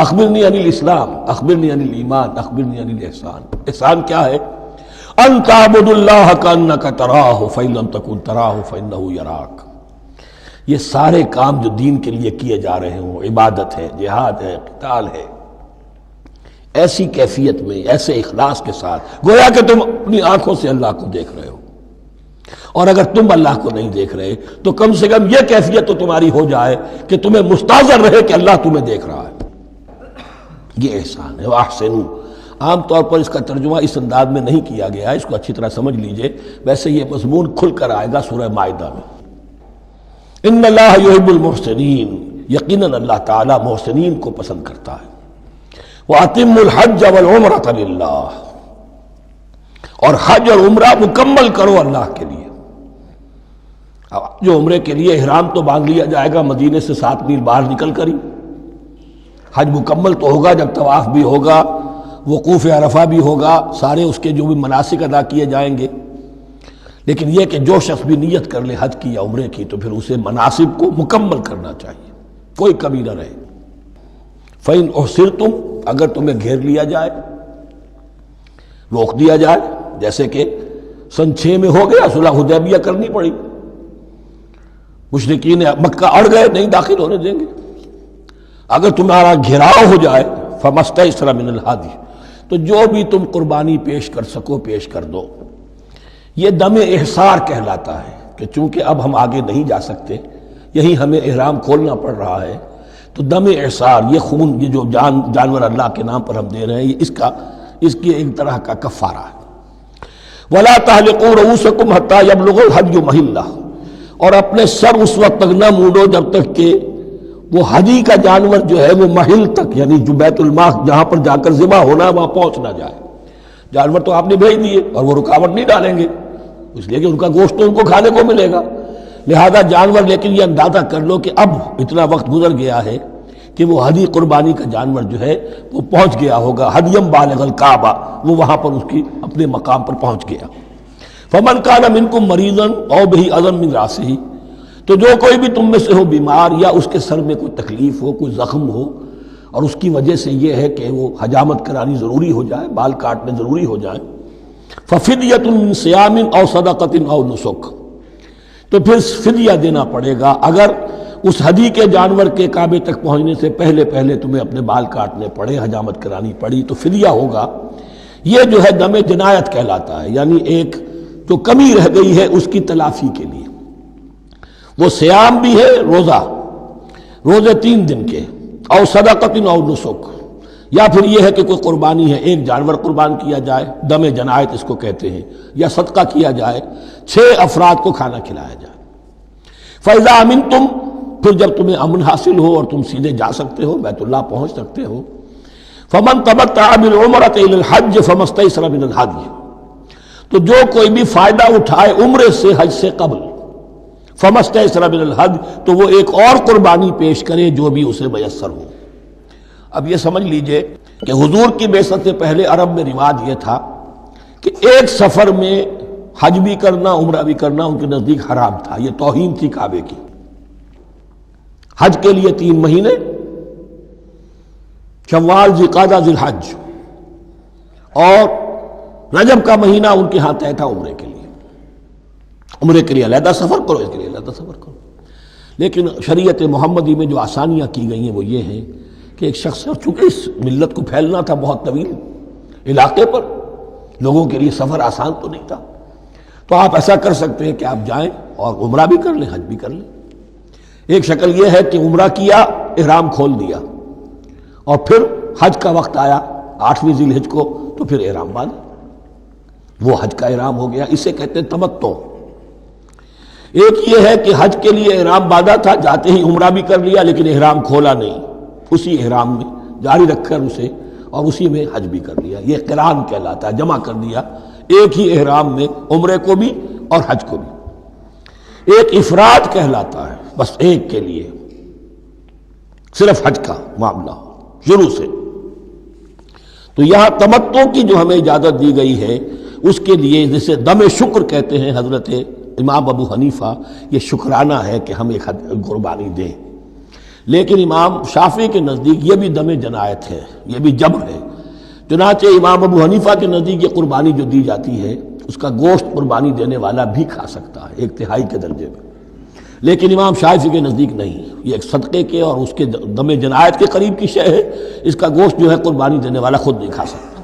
اخبرنی عن الاسلام، اخبرنی عن الایمان، اخبرنی عن الاحسان. احسان کیا ہے؟ ان تعبد اللہ کانک تراہ فإن لم تکن تراہ فإنہ یراک. یہ سارے کام جو دین کے لیے کیے جا رہے ہوں، عبادت ہے، جہاد ہے، قتال ہے، ایسی کیفیت میں، ایسے اخلاص کے ساتھ گویا کہ تم اپنی آنکھوں سے اللہ کو دیکھ رہے ہو. اور اگر تم اللہ کو نہیں دیکھ رہے تو کم سے کم یہ کیفیت تو تمہاری ہو جائے کہ تمہیں مستحضر رہے کہ اللہ تمہیں دیکھ رہا ہے. یہ احسان ہے. وَأَحْسِنُوا، عام طور پر اس کا ترجمہ اس انداز میں نہیں کیا گیا ہے، اس کو اچھی طرح سمجھ لیجئے. ویسے یہ مضمون کھل کر آئے گا سورہ مائدہ میں. ان اللہ یحب المحسنین، یقیناً اللہ تعالیٰ محسنین کو پسند کرتا ہے. وَأَتِمُّوا الْحَجَّ وَالْعُمْرَةَ لِلَّهِ، اور حج اور عمرہ مکمل کرو اللہ کے لیے. جو عمرے کے لیے احرام تو باندھ لیا جائے گا مدینے سے 7 میل باہر نکل کر ہی. حج مکمل تو ہوگا جب طواف بھی ہوگا، وقوف عرفہ بھی ہوگا، سارے اس کے جو بھی مناسک ادا کیے جائیں گے. لیکن یہ کہ جو شخص بھی نیت کر لے حج کی یا عمرے کی تو پھر اسے مناسب کو مکمل کرنا چاہیے، کوئی کمی نہ رہے. فَإِنْ أُحْصِرْتُمْ، اگر تمہیں گھیر لیا جائے، روک دیا جائے، جیسے کہ سن 6 میں ہو گیا، صلح حدیبیہ کرنی پڑی، مشرکین مکہ اڑ گئے، نہیں داخل ہونے دیں گے. اگر تمہارا گھیراؤ ہو جائے فمستیسر من الہادی، تو جو بھی تم قربانی پیش کر سکو پیش کر دو۔ یہ دم احصار کہلاتا ہے کہ چونکہ اب ہم آگے نہیں جا سکتے، یہی ہمیں احرام کھولنا پڑ رہا ہے، تو دم احصار، یہ خون، یہ جو جانور اللہ کے نام پر ہم دے رہے ہیں، یہ اس کی ایک طرح کا کفارہ ہے۔ وَلَا تَحْلِقُوا رُؤُوسَكُمْ حَتَّى يَبْلُغَ الْهَدْيُ مَحِلَّهُ، اور اپنے سر اس وقت تک نہ مونڈو جب تک کہ وہ ہدی کا جانور جو ہے وہ محل تک، یعنی جو بیت الماء جہاں پر جا کر ذبح ہونا ہے وہاں پہنچ نہ جائے۔ جانور تو آپ نے بھیج دیے اور وہ رکاوٹ نہیں ڈالیں گے، اس لیے کہ ان کا گوشت تو ان کو کھانے کو ملے گا، لہذا جانور، لیکن یہ اندازہ کر لو کہ اب اتنا وقت گزر گیا ہے کہ وہ ہدی قربانی کا جانور جو ہے وہ پہنچ گیا ہوگا، ہدیم بالغ الکعبہ، وہ وہاں پر اس کی اپنے مقام پر پہنچ گیا۔ فمن کان منکم مریضا او بہ اذی من راسہ، تو جو کوئی بھی تم میں سے ہو بیمار یا اس کے سر میں کوئی تکلیف ہو، کوئی زخم ہو، اور اس کی وجہ سے یہ ہے کہ وہ حجامت کرانی ضروری ہو جائے، بال کاٹنے ضروری ہو جائے، ففدیۃ من صیام او صدقۃ او نسک، تو پھر فدیہ دینا پڑے گا۔ اگر اس ہدی کے جانور کے کعبے تک پہنچنے سے پہلے تمہیں اپنے بال کاٹنے پڑے، حجامت کرانی پڑی، تو فدیہ ہوگا۔ یہ جو ہے دم جنایت کہلاتا ہے، یعنی ایک جو کمی رہ گئی ہے اس کی تلافی کے لیے۔ وہ سیام بھی ہے، روزے 3 دن کے، او صدقۃ او نسک، یا پھر یہ ہے کہ کوئی قربانی ہے، ایک جانور قربان کیا جائے، دم جنایت اس کو کہتے ہیں، یا صدقہ کیا جائے، 6 افراد کو کھانا کھلایا جائے۔ فَإِذَا أَمِنْتُمْ، پھر جب تمہیں امن حاصل ہو اور تم سیدھے جا سکتے ہو، بیت اللہ پہنچ سکتے ہو، فَمَنْ تَمَتَّعَ بِالْعُمْرَةِ إِلَى الْحَجِّ فَمَا اسْتَيْسَرَ مِنَ الْهَدْيِ، تو جو کوئی بھی فائدہ اٹھائے عمرے سے حج سے قبل، فَمَا اسْتَيْسَرَ مِنَ الْهَدْيِ، تو وہ ایک اور قربانی پیش کرے جو بھی اسے میسر ہو۔ اب یہ سمجھ لیجئے کہ حضور کی بعثت سے پہلے عرب میں رواج یہ تھا کہ ایک سفر میں حج بھی کرنا، عمرہ بھی کرنا ان کے نزدیک حرام تھا، یہ توہین تھی کعبے کی۔ حج کے لیے 3 مہینے، شوال، ذوالقعدہ، ذی الحج، اور رجب کا مہینہ ان کے ہاں طے تھا عمرے کے لیے۔ عمرے کے لیے علیحدہ سفر کرو، اس کے لیے علیحدہ سفر کرو۔ لیکن شریعت محمدی میں جو آسانیاں کی گئی ہیں وہ یہ ہیں کہ ایک شخص، چونکہ اس ملت کو پھیلنا تھا بہت طویل علاقے پر، لوگوں کے لیے سفر آسان تو نہیں تھا، تو آپ ایسا کر سکتے ہیں کہ آپ جائیں اور عمرہ بھی کر لیں، حج بھی کر لیں۔ ایک شکل یہ ہے کہ عمرہ کیا، احرام کھول دیا، اور پھر حج کا وقت آیا 8ویں ذی الحج کو، تو پھر احرام باندھا، وہ حج کا احرام ہو گیا، اسے کہتے ہیں تمتع۔ ایک یہ ہے کہ حج کے لیے احرام باندھا تھا، جاتے ہی عمرہ بھی کر لیا لیکن احرام کھولا نہیں، اسی احرام میں جاری رکھ کر اسے، اور اسی میں حج بھی کر لیا، یہ قران کہلاتا ہے، جمع کر دیا ایک ہی احرام میں عمرے کو بھی اور حج کو بھی۔ ایک افراد کہلاتا ہے، بس ایک کے لیے صرف حج کا معاملہ شروع سے۔ تو یہاں تمتع کی جو ہمیں اجازت دی گئی ہے اس کے لیے، جسے دم شکر کہتے ہیں حضرت امام ابو حنیفہ، یہ شکرانہ ہے کہ ہم ایک قربانی دیں۔ لیکن امام شافعی کے نزدیک یہ بھی دم جنایت ہے، یہ بھی جبر ہے، چنانچہ امام ابو حنیفہ کے نزدیک یہ قربانی جو دی جاتی ہے اس کا گوشت قربانی دینے والا بھی کھا سکتا ہے 1/3 کے درجے میں، لیکن امام شافعی کے نزدیک نہیں، یہ ایک صدقے کے اور اس کے دم جنایت کے قریب کی شے ہے، اس کا گوشت جو ہے قربانی دینے والا خود نہیں کھا سکتا۔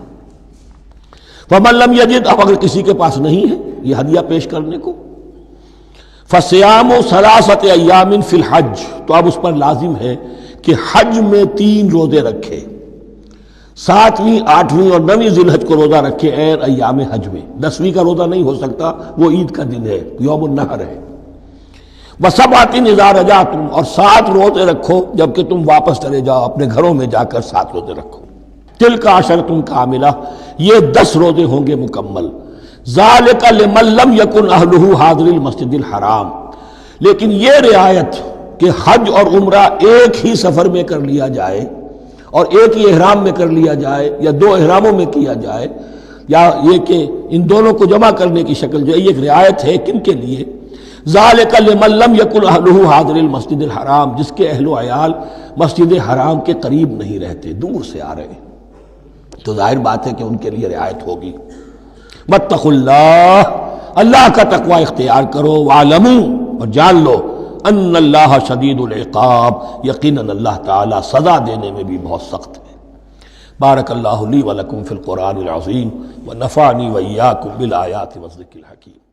فمن لم یجد، اب اگر کسی کے پاس نہیں ہے یہ ہدیہ پیش کرنے کو، فصیام 3 ایام فی الحج، تو اب اس پر لازم ہے کہ حج میں 3 روزے رکھے، 7ویں، 8ویں اور 9ویں ذی الحج کو روزہ رکھے عین ایام حج میں۔ 10ویں کا روزہ نہیں ہو سکتا، وہ عید کا دن ہے، یوم النحر ہے۔ وَسَبْعَةٍ إِذَا رَجَعْتُمْ، اور 7 روزے رکھو جبکہ تم واپس چلے جاؤ، اپنے گھروں میں جا کر 7 روزے رکھو۔ تِلْكَ عَشَرَةٌ كَامِلَةٌ، یہ 10 روزے ہوں گے مکمل۔ ذَلِكَ لِمَن لَّمْ يَكُنْ أَهْلُهُ حَاضِرِ الْمَسْجِدِ الْحَرَامِ، لیکن یہ رعایت کہ حج اور عمرہ ایک ہی سفر میں کر لیا جائے اور ایک ہی احرام میں کر لیا جائے، یا 2 احراموں میں کیا جائے، یا یہ کہ ان دونوں کو جمع کرنے کی شکل جو ہے، یہ ایک رعایت ہے کن کے لیے؟ ذَلِكَ لِمَن لَّمْ يَكُنْ أَهْلُهُ حَاضِرِ الْمَسْجِدِ الْحَرَامِ، جس کے اہل و عیال مسجد حرام کے قریب نہیں رہتے، دور سے آ رہے ہیں، تو ظاہر بات ہے کہ ان کے لیے رعایت ہوگی۔ وَاتَّقُوا اللَّهَ، اللہ کا تقوی اختیار کرو، وَاعْلَمُوا، اور جان لو، ان اللہ شدید العقاب، یقیناً اللہ تعالیٰ سزا دینے میں بھی بہت سخت ہے۔ بارک اللہ لی ولکم فی القرآن العظیم ونفعنی وإیاکم بالآیات والذکر الحکیم۔